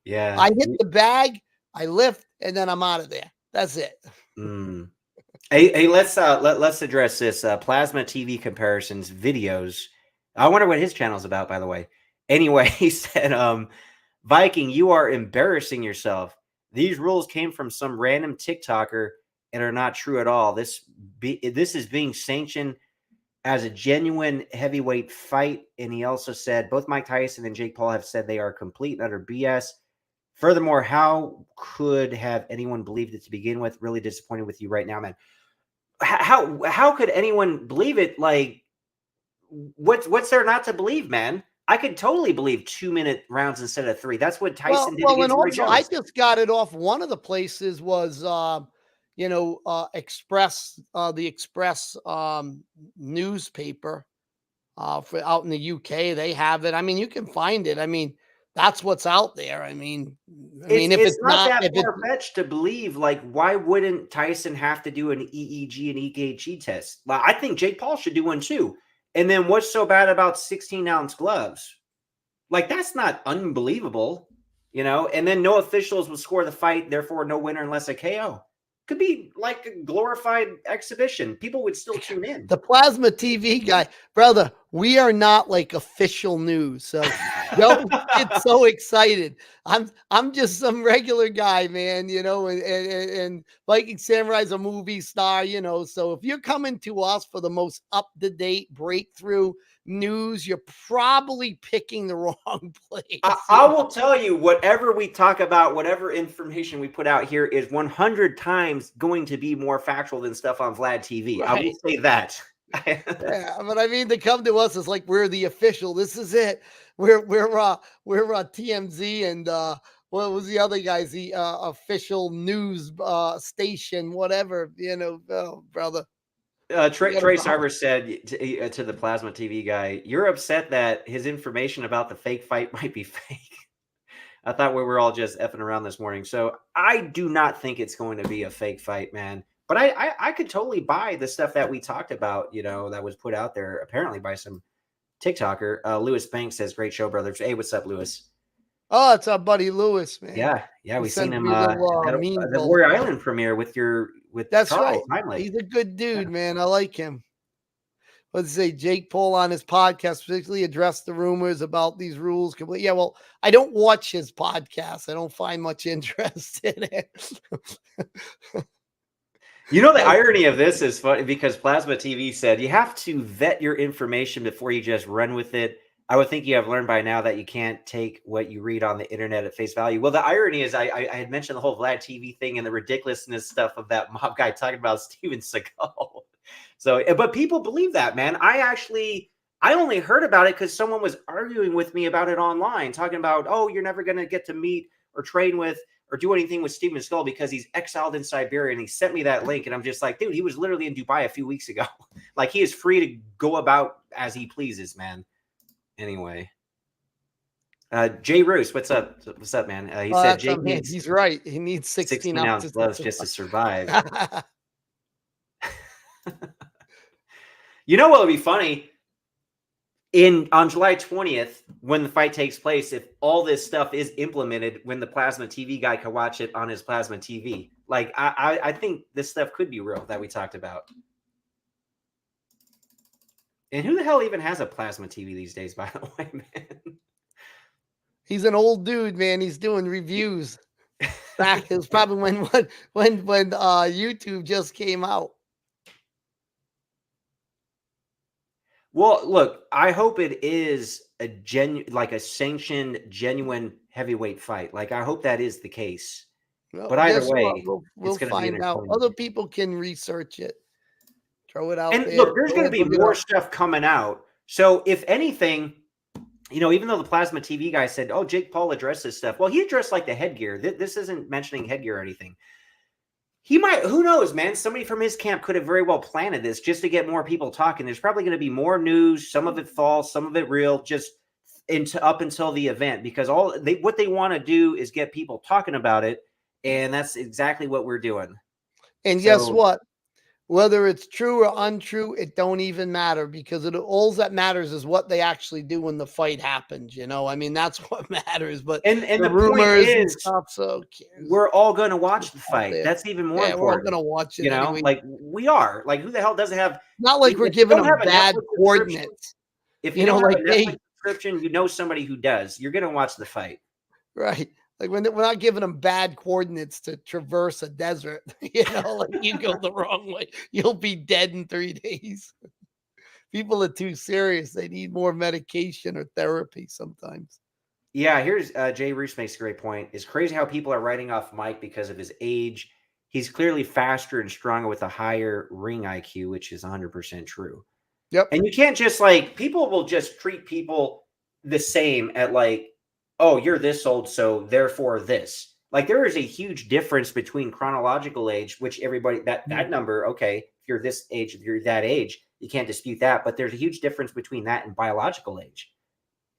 Yeah. I hit the bag, I lift, and then I'm out of there. That's it. Mm. Hey, let's address this plasma TV comparisons videos. I wonder what his channel's about, by the way. Anyway, he said, Viking, you are embarrassing yourself. These rules came from some random TikToker and are not true at all. This is being sanctioned as a genuine heavyweight fight. And he also said both Mike Tyson and Jake Paul have said they are complete and utter BS. Furthermore, how could have anyone believed it to begin with? Really disappointed with you right now, man. How could anyone believe it? Like, what's there not to believe, man? I could totally believe 2-minute rounds instead of 3. That's what Tyson did against Roy Jones. I just got it off. One of the places was Express, the Express newspaper for out in the UK. They have it. I mean, you can find it. I mean, that's what's out there. If It's it's not not, that if it's far fetched to believe. Like, why wouldn't Tyson have to do an EEG and EKG test? Like, I think Jake Paul should do one too. And then what's so bad about 16-ounce gloves? Like, that's not unbelievable, And then no officials will score the fight, therefore no winner unless a KO. Could be like a glorified exhibition. People would still tune in. the plasma TV guy, brother, we are not like official news. So don't get so excited. I'm just some regular guy, man, and Viking Samurai's a movie star, So if you're coming to us for the most up-to-date breakthrough news, you're probably picking the wrong place. I will tell you, whatever we talk about, whatever information we put out here is 100 times going to be more factual than stuff on Vlad TV. Right. I will say that. Yeah, but I mean, to come to us is like we're the official. This is it. We're TMZ and what was the other guys? The official news station, whatever. Brother. Trey Sarver said to the Plasma TV guy, "You're upset that his information about the fake fight might be fake." I thought we were all just effing around this morning. So I do not think it's going to be a fake fight, man. But I could totally buy the stuff that we talked about, that was put out there apparently by some TikToker. Lewis Banks says, "Great show, brothers." Hey, what's up, Lewis? Oh, it's our buddy Lewis, man. Yeah, we seen him the the Warrior Island premiere with That's Charles. right. He's a good dude, man. I like him. Let's say Jake Paul on his podcast particularly addressed the rumors about these rules. Yeah, well, I don't watch his podcast. I don't find much interest in it. The irony of this is funny because Plasma TV said you have to vet your information before you just run with it. I would think you have learned by now that you can't take what you read on the internet at face value. Well, the irony is I had mentioned the whole Vlad TV thing and the ridiculousness stuff of that mob guy talking about Steven Seagal. So, but people believe that, man. I only heard about it because someone was arguing with me about it online, talking about, oh, you're never going to get to meet or train with or do anything with Steven Seagal because he's exiled in Siberia. And he sent me that link. And I'm just like, dude, he was literally in Dubai a few weeks ago. Like, he is free to go about as he pleases, man. Anyway. Jay Roos, what's up? What's up, man? He said Jake needs. He's right. He needs 16-ounce gloves just to survive. You know what would be funny? On July 20th, when the fight takes place, if all this stuff is implemented, when the Plasma TV guy can watch it on his Plasma TV, like I think this stuff could be real that we talked about. And who the hell even has a Plasma TV these days, by the way, man? He's an old dude, man. He's doing reviews. Back it was probably when YouTube just came out. Well, look, I hope it is a sanctioned, genuine heavyweight fight. Like, I hope that is the case. Well, but either way, we'll find out. Other people can research it. Throw it out and there. Look, there's going to be more stuff coming out. So if anything, even though the Plasma TV guy said, oh, Jake Paul addressed this stuff. Well, he addressed like the headgear. This isn't mentioning headgear or anything. He might, who knows, man? Somebody from his camp could have very well planted this just to get more people talking. There's probably going to be more news, some of it false, some of it real, just up until the event, because what they want to do is get people talking about it. And that's exactly what we're doing. And guess what? Whether it's true or untrue, it don't even matter, because all that matters is what they actually do when the fight happens. That's what matters. But and the rumors point is, and stuff, so we're all going to watch the fight. That's even more important. We're all going to watch it. Anyway. Like we are. Like, who the hell doesn't have? Not like we're giving them bad coordinates. If you don't have a Netflix subscription, somebody who does. You're going to watch the fight, right? Like, we're not giving them bad coordinates to traverse a desert. Like, you go the wrong way, you'll be dead in 3 days. People are too serious. They need more medication or therapy sometimes. Yeah, here's Jay Roos makes a great point. It's crazy how people are writing off Mike because of his age. He's clearly faster and stronger with a higher ring IQ, which is 100% true. Yep. And you can't just people will just treat people the same at oh, you're this old, so therefore this. Like there is a huge difference between chronological age, which everybody that Mm. number, okay, if you're this age, if you're that age, you can't dispute that. But there's a huge difference between that and biological age.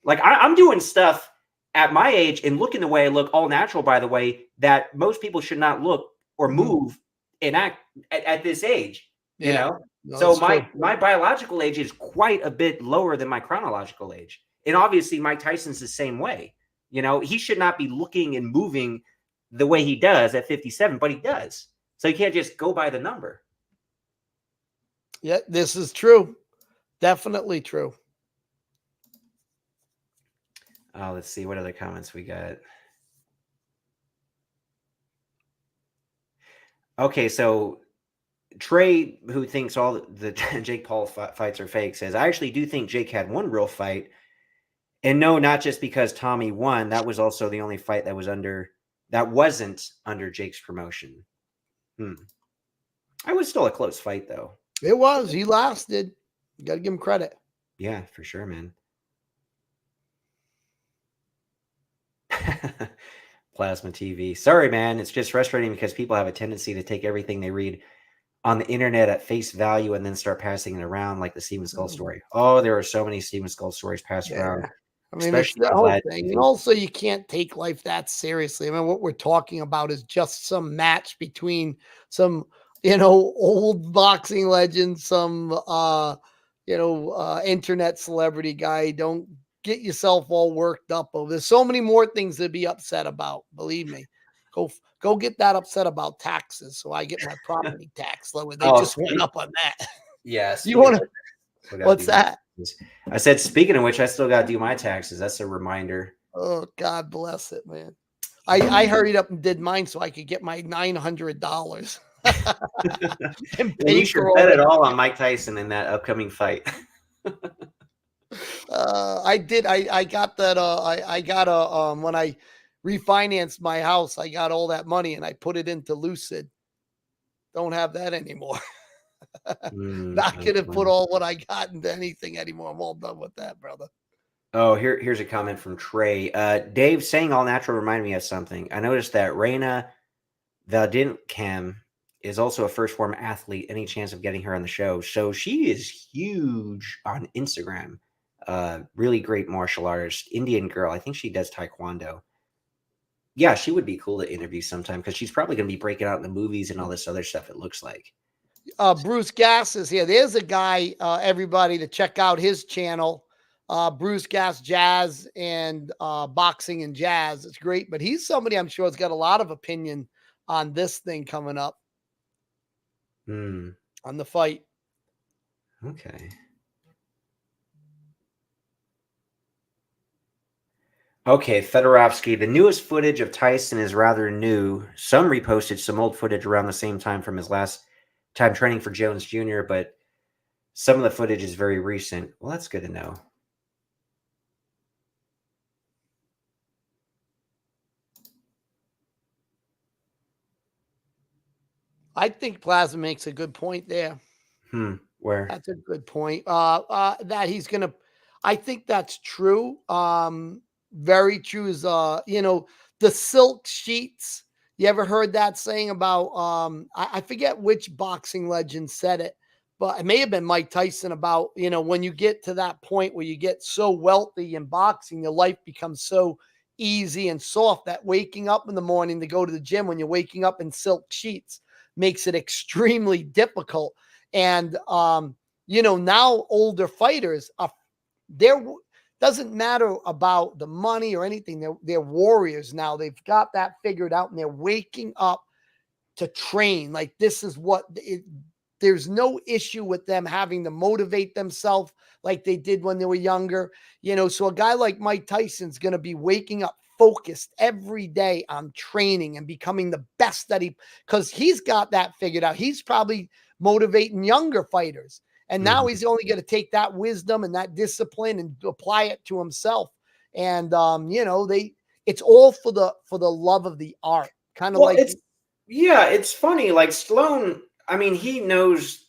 Like I'm doing stuff at my age and looking the way I look, all natural, by the way, that most people should not look or Mhm. move and act at this age, you Yeah. know? No, So that's my true. my biological age is quite a bit lower than my chronological age. And obviously Mike Tyson's the same way. You know, he should not be looking and moving the way he does at 57, but he does. So you can't just go by the number. Yeah, this is true. Definitely true. Let's see what other comments we got. Okay, so Trey, who thinks all the Jake Paul fights are fake, says, I actually do think Jake had one real fight. And no, not just because Tommy won. That was also the only fight that wasn't under Jake's promotion. I was still a close fight, though. It was. He lasted. You got to give him credit. Yeah, for sure, man. Plasma TV. Sorry, man. It's just frustrating because people have a tendency to take everything they read on the internet at face value and then start passing it around like the Steven Skull story. Oh, there are so many Steven Skull stories passed around, Yeah. I mean, it's especially the on whole Vlad thing. And TV. also, you can't take life that seriously. I mean, what we're talking about is just some match between some, old boxing legend, some, internet celebrity guy. Don't get yourself all worked up over. There's so many more things to be upset about. Believe me. Go get that upset about taxes. So I get my property tax lower. They Oh, just went up on that. yeah. You Speaking of want which, to? I still got to What's do my that? taxes. I said, speaking of which, I still got to do my taxes. That's a reminder. Oh, God bless it, man. I hurried up and did mine so I could get my $900 and Well, you pay should for all bet it the. all on Mike Tyson in that upcoming fight. I did. I got that. I got when I refinanced my house, I got all that money and I put it into Lucid. Don't have that anymore. Not That's gonna put funny. all what I got into anything anymore. I'm all done with that, brother. Oh, here's a comment from Trey. Dave, saying all natural reminded me of something. I noticed that Reina Valdincam is also a first form athlete. Any chance of getting her on the show? So she is huge on Instagram. Really great martial artist, Indian girl. I think she does taekwondo. Yeah, she would be cool to interview sometime because she's probably going to be breaking out in the movies and all this other stuff. It looks like. Bruce Gass is here. There's a guy, everybody, to check out his channel. Bruce Gass Jazz and Boxing and Jazz. It's great, but he's somebody I'm sure has got a lot of opinion on this thing coming up Hmm. on the fight. Okay. Okay, Fedorovsky. The newest footage of Tyson is rather new. Some reposted some old footage around the same time from his last time training for Jones Jr., but some of the footage is very recent. Well, that's good to know. I think Plaza makes a good point there. Where? That's a good point. That he's gonna. I think that's true. Very true. Is the silk sheets. You ever heard that saying about? I forget which boxing legend said it, but it may have been Mike Tyson about when you get to that point where you get so wealthy in boxing, your life becomes so easy and soft that waking up in the morning to go to the gym when you're waking up in silk sheets makes it extremely difficult. And now older fighters are there. Doesn't matter about the money or anything. They're warriors now. They've got that figured out, and they're waking up to train. Like this is what it. There's no issue with them having to motivate themselves like they did when they were younger. So a guy like Mike Tyson's going to be waking up focused every day on training and becoming the best that because he's got that figured out. He's probably motivating younger fighters. And now he's only going to take that wisdom and that discipline and apply it to himself. And it's all for the love of the art. Kind of Well, like it's funny. Like Stallone, I mean, he knows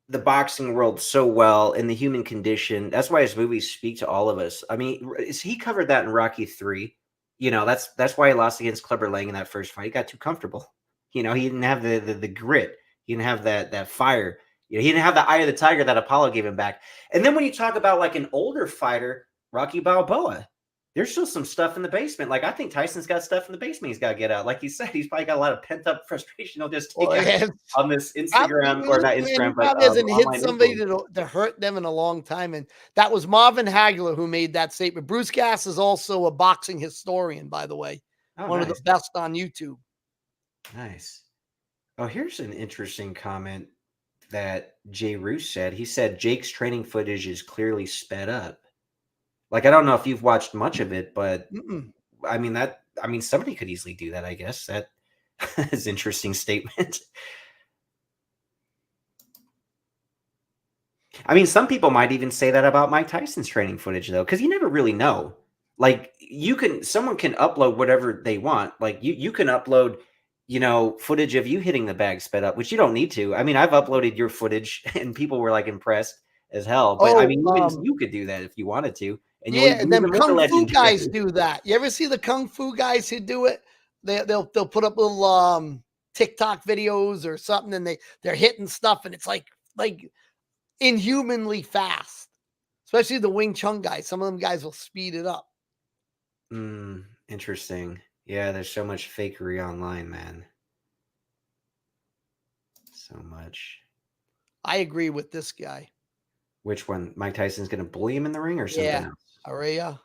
the boxing world so well and the human condition. That's why his movies speak to all of us. I mean, he covered that in Rocky 3. that's why he lost against Clubber Lang in that first fight. He got too comfortable. He didn't have the grit. He didn't have that fire. He didn't have the eye of the tiger that Apollo gave him back. And then when you talk about like an older fighter, Rocky Balboa, there's still some stuff in the basement. Like I think Tyson's got stuff in the basement he's got to get out. Like you said, he's probably got a lot of pent up frustration. He'll just take Well, out yeah, on this Instagram, or not listen, man, he Instagram, but probably hasn't hit online somebody influence. to hurt them in a long time, and that was Marvin Hagler who made that statement. Bruce Gass is also a boxing historian, by the way, Oh, one of the nice, best on YouTube. nice. Oh, here's an interesting comment that Jay Roos said. He said Jake's training footage is clearly sped up. Like, I don't know if you've watched much of it, but Mm-mm. somebody could easily do that, I guess. That is an interesting statement. I mean, some people might even say that about Mike Tyson's training footage, though, because you never really know. Like, someone can upload whatever they want. Like, you can upload, footage of you hitting the bag sped up, which you don't need to. I mean, I've uploaded your footage and people were like impressed as hell. But I Oh, mean, even you could do that if you wanted to. And yeah, and them even more kung fu guys legendary. do that. You ever see the kung fu guys who do it? They'll put up little TikTok videos or something, and they're hitting stuff, and it's like inhumanly fast. Especially the Wing Chun guys. Some of them guys will speed it up. Interesting. Yeah, there's so much fakery online, man. So much. I agree with this guy. Which one? Mike Tyson's going to bully him in the ring or something Yeah, else? Araya.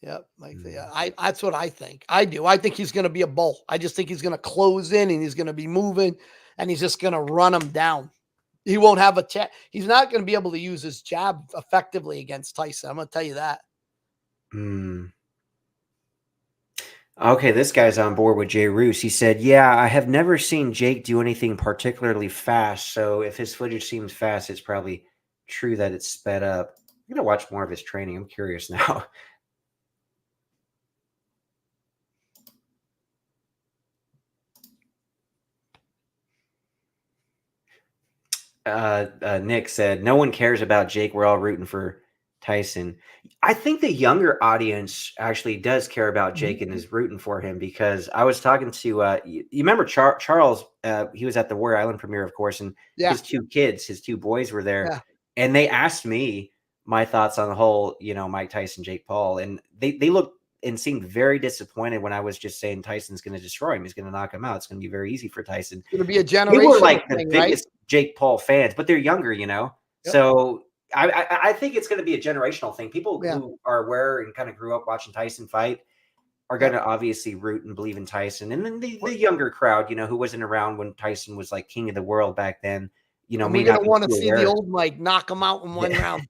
Yep, Mm. that's what I think. I do. I think he's going to be a bull. I just think he's going to close in and he's going to be moving and he's just going to run him down. He won't have a chat. He's not going to be able to use his jab effectively against Tyson. I'm going to tell you that. Okay, this guy's on board with Jay Roos. He said, "Yeah, I have never seen Jake do anything particularly fast. So if his footage seems fast, it's probably true that it's sped up." I'm gonna watch more of his training. I'm curious now. Nick said, "No one cares about Jake. We're all rooting for Tyson." I think the younger audience actually does care about Jake and is rooting for him because I was talking to you remember Charles? He was at the Warrior Island premiere, of course, and Yeah, his two kids, his two boys, were there, yeah. and they asked me my thoughts on the whole, Mike Tyson, Jake Paul, and they looked and seemed very disappointed when I was just saying Tyson's going to destroy him. He's going to knock him out. It's going to be very easy for Tyson. It's going to be a They were generational like the thing, right? biggest Jake Paul fans, but they're younger. Yep. So I think it's going to be a generational thing. People Yeah. who are aware and kind of grew up watching Tyson fight are going to obviously root and believe in Tyson. And then the younger crowd, who wasn't around when Tyson was like king of the world back then, And may we're going not to be want to too see the aware. old Mike knock him out in one Yeah. round.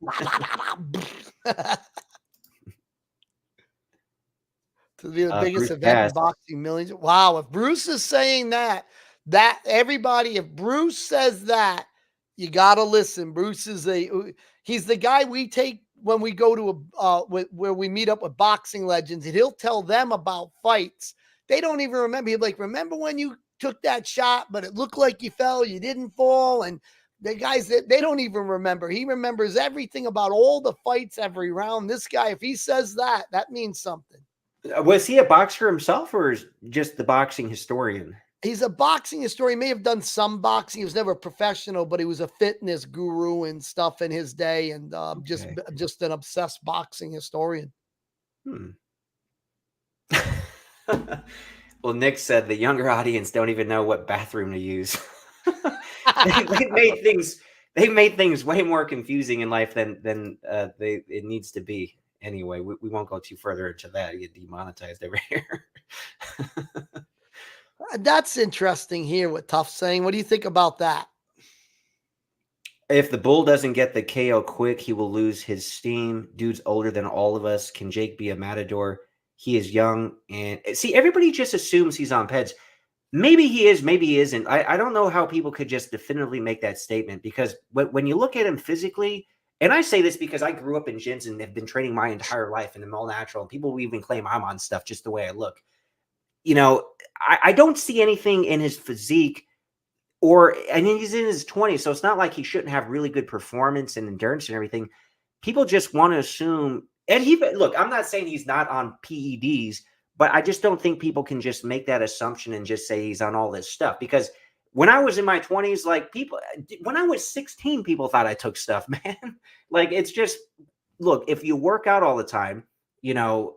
To be the biggest Bruce event in Cass. boxing, millions. Wow, if Bruce is saying that everybody, if Bruce says that, you gotta listen. Bruce is he's the guy we take when we go to where we meet up with boxing legends, and he'll tell them about fights. They don't even remember. He'll be like, remember when you took that shot, but it looked like you fell, you didn't fall, and the guys that they don't even remember. He remembers everything about all the fights, every round. This guy, if he says that, that means something. Was he a boxer himself or is just the boxing historian? He's a boxing historian. He may have done some boxing. He was never a professional, but he was a fitness guru and stuff in his day, and Okay. just an obsessed boxing historian. Well, Nick said the younger audience don't even know what bathroom to use. they made things way more confusing in life than it needs to be. Anyway, we won't go too further into that. You get demonetized over here. That's interesting here with Tough saying. What do you think about that? If the bull doesn't get the KO quick, he will lose his steam. Dude's older than all of us. Can Jake be a matador? He is young. And see, everybody just assumes he's on peds. Maybe he is, maybe he isn't. I don't know how people could just definitively make that statement because when you look at him physically, and I say this because I grew up in gyms and have been training my entire life in the all natural, and people will even claim I'm on stuff just the way I look. I don't see anything in his physique and he's in his 20s, so it's not like he shouldn't have really good performance and endurance and everything. People just want to assume And he look, I'm not saying he's not on PEDs, but I just don't think people can just make that assumption and just say he's on all this stuff because when I was in my 20s, like people, when I was 16, people thought I took stuff, man. Like it's just, look, if you work out all the time, you know,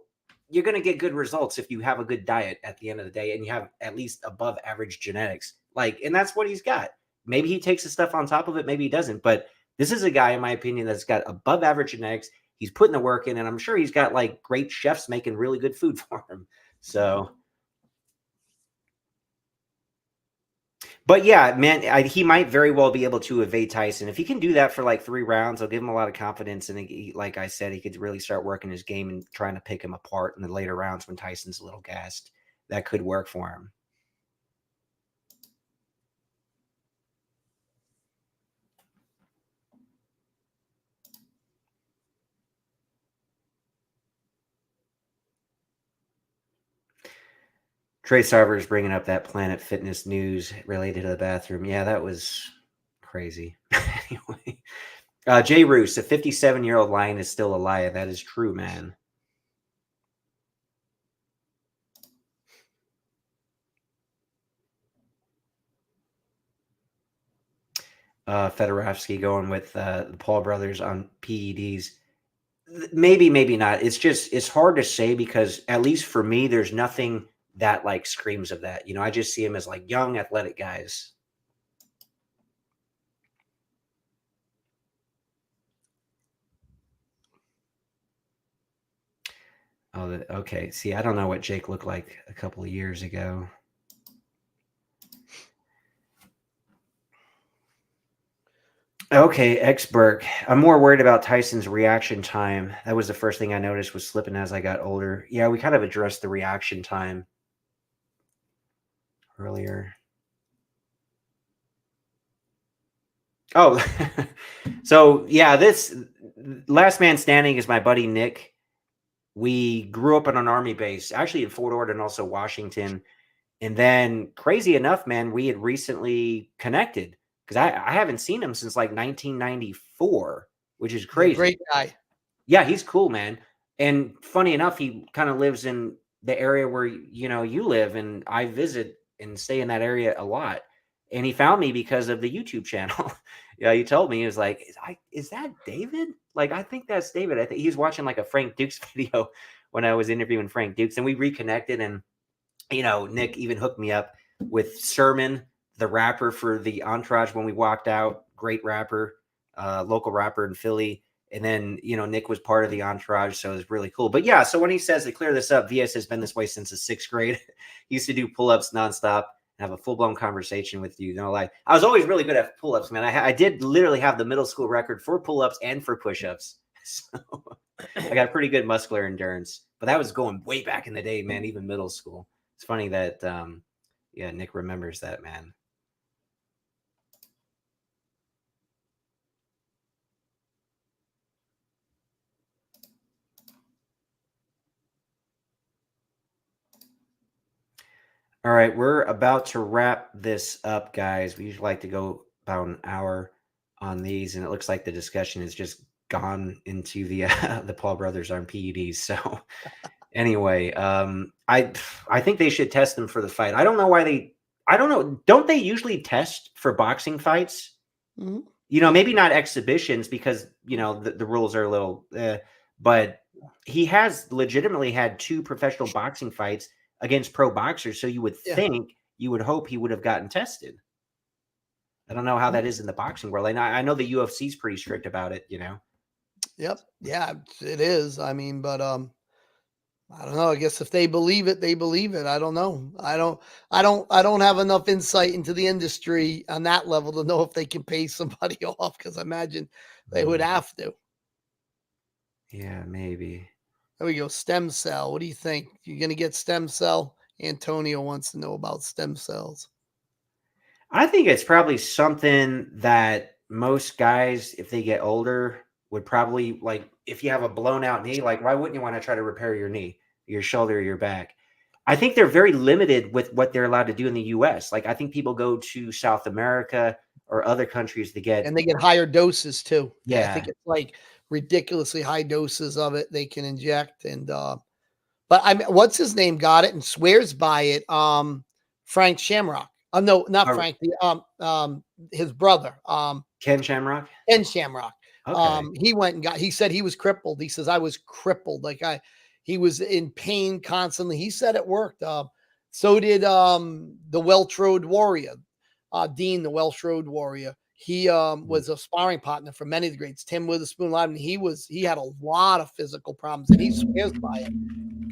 you're going to get good results if you have a good diet at the end of the day and you have at least above average genetics. Like, and that's what he's got. Maybe he takes the stuff on top of it, maybe he doesn't. But this is a guy, in my opinion, that's got above average genetics. He's putting the work in, and I'm sure he's got like great chefs making really good food for him. So, but yeah, man, he might very well be able to evade Tyson. If he can do that for like 3 rounds, I'll give him a lot of confidence. And like I said, he could really start working his game and trying to pick him apart in the later rounds when Tyson's a little gassed. That could work for him. Trey Sarver is bringing up that Planet Fitness news related to the bathroom. Yeah, that was crazy. Anyway, Jay Roos, a 57-year-old lion is still alive. That is true, man. Fedorovsky going with the Paul brothers on PEDs. Maybe, maybe not. It's hard to say because at least for me, there's nothing that like screams of that. You know, I just see him as like young, athletic guys. Oh, okay. See, I don't know what Jake looked like a couple of years ago. Okay, X-Burg. I'm more worried about Tyson's reaction time. That was the first thing I noticed was slipping as I got older. Yeah, we kind of addressed the reaction time earlier. Oh, so yeah, this last man standing is my buddy Nick. We grew up on an army base, actually in Fort Ord and also Washington. And then, crazy enough, man, we had recently connected because I haven't seen him since like 1994, which is He's a crazy. great guy. Yeah, he's cool, man. And funny enough, he kind of lives in the area where you live, and I visit and stay in that area a lot. And he found me because of the YouTube channel. Yeah, he told me he was like, "Is that David? Like, I think that's David. I think he was watching like a Frank Dukes video when I was interviewing Frank Dukes, and we reconnected. And Nick even hooked me up with Sermon, the rapper for the Entourage when we walked out. Great rapper, local rapper in Philly. And then, Nick was part of the Entourage, so it was really cool. But yeah, so when he says to clear this up, VS has been this way since the 6th grade. He used to do pull-ups nonstop and have a full-blown conversation with you. No lie. I was always really good at pull-ups, man. I did literally have the middle school record for pull-ups and for push-ups. So I got pretty good muscular endurance. But that was going way back in the day, man, even middle school. It's funny that yeah, Nick remembers that, man. All right, we're about to wrap this up, guys. We usually like to go about an hour on these, and it looks like the discussion has just gone into the the Paul brothers on PEDs. So anyway, I think they should test them for the fight. I don't know why they. I don't know. Don't they usually test for boxing fights? Mhm. Maybe not exhibitions because the rules are a little. But he has legitimately had 2 professional boxing fights against pro boxers, so you would Yeah. think, you would hope he would have gotten tested. I don't know how that is in the boxing world. I know the UFC is pretty strict about it. Yep. Yeah, it is. I mean, but I don't know. I guess if they believe it, they believe it. I don't know. I don't have enough insight into the industry on that level to know if they can pay somebody off because I imagine they would have to. Yeah, maybe. There we go. Stem cell. What do you think? You're gonna get stem cell? Antonio wants to know about stem cells. I think it's probably something that most guys, if they get older, would probably like. If you have a blown out knee, like why wouldn't you want to try to repair your knee, your shoulder, or your back? I think they're very limited with what they're allowed to do in the US. Like I think people go to South America or other countries to get. And they get higher doses too. I think Yeah. it's like ridiculously high doses of it they can inject. And but I mean, what's his name got it and swears by it. Frank Shamrock. No, not Oh, Frank. His brother. Ken Shamrock. Ken Shamrock. Okay. He went and he said he was crippled. He says, I was crippled. He was in pain constantly. He said it worked. So did the Welsh Road Warrior, Dean, the Welsh Road Warrior. He was a sparring partner for many of the greats. Tim Witherspoon, he had a lot of physical problems, and he swears by it.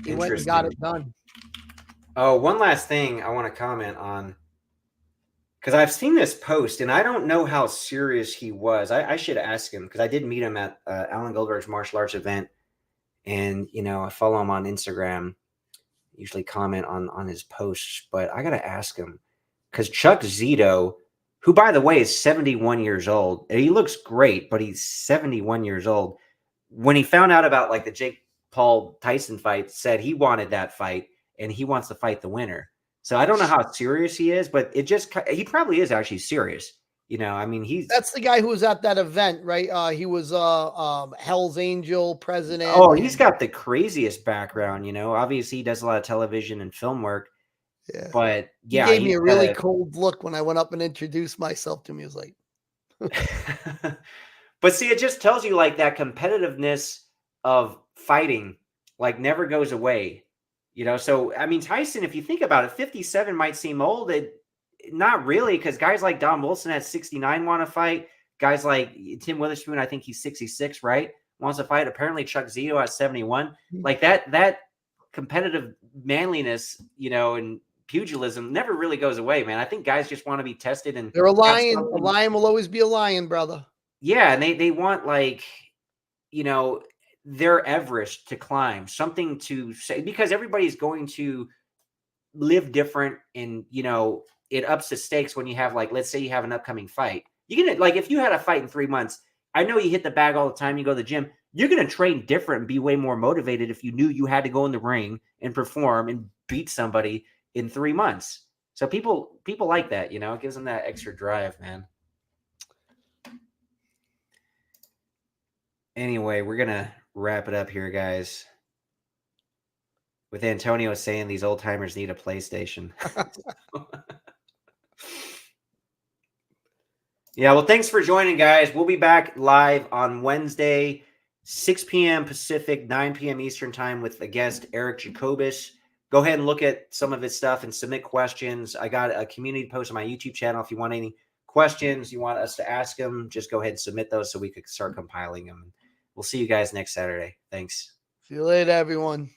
He went and got it done. Oh, one last thing I want to comment on, because I've seen this post, and I don't know how serious he was. I should ask him, because I did meet him at Alan Goldberg's martial arts event, and I follow him on Instagram. Usually comment on his posts, but I gotta ask him, because Chuck Zito, who by the way is 71 years old, and he looks great, but he's 71 years old. When he found out about like the Jake Paul Tyson fight, said he wanted that fight and he wants to fight the winner. So I don't know how serious he is, but he probably is actually serious. I mean, that's the guy who was at that event, right? He was Hell's Angel president. Oh, he's got the craziest background, Obviously he does a lot of television and film work. Yeah. But yeah, he gave me a really cold look when I went up and introduced myself to him. He was like, but see, it just tells you like that competitiveness of fighting like never goes away. So I mean, Tyson, if you think about it, 57 might seem old. Not really, because guys like Don Wilson at 69 want to fight. Guys like Tim Witherspoon, I think he's 66, right? Wants to fight. Apparently Chuck Zito at 71. Like that competitive manliness, and pugilism never really goes away, man. I think guys just want to be tested, and they're a lion. A lion will always be a lion, brother. Yeah, and they want like, their Everest to climb, something to say, because everybody's going to live different, and it ups the stakes when you have, like, let's say you have an upcoming fight. You're gonna, like, if you had a fight in 3 months, I know you hit the bag all the time, you go to the gym, you're gonna train different and be way more motivated if you knew you had to go in the ring and perform and beat somebody in 3 months. So people like that, it gives them that extra drive, man. Anyway, we're gonna wrap it up here, guys, with Antonio saying these old timers need a PlayStation. Yeah, well, thanks for joining, guys. We'll be back live on Wednesday, 6 p.m. Pacific, 9 p.m. Eastern time, with a guest, Eric Jacobus. Go ahead and look at some of his stuff and submit questions. I got a community post on my YouTube channel. If you want any questions you want us to ask them, just go ahead and submit those so we could start compiling them. We'll see you guys next Saturday. Thanks. See you later, everyone.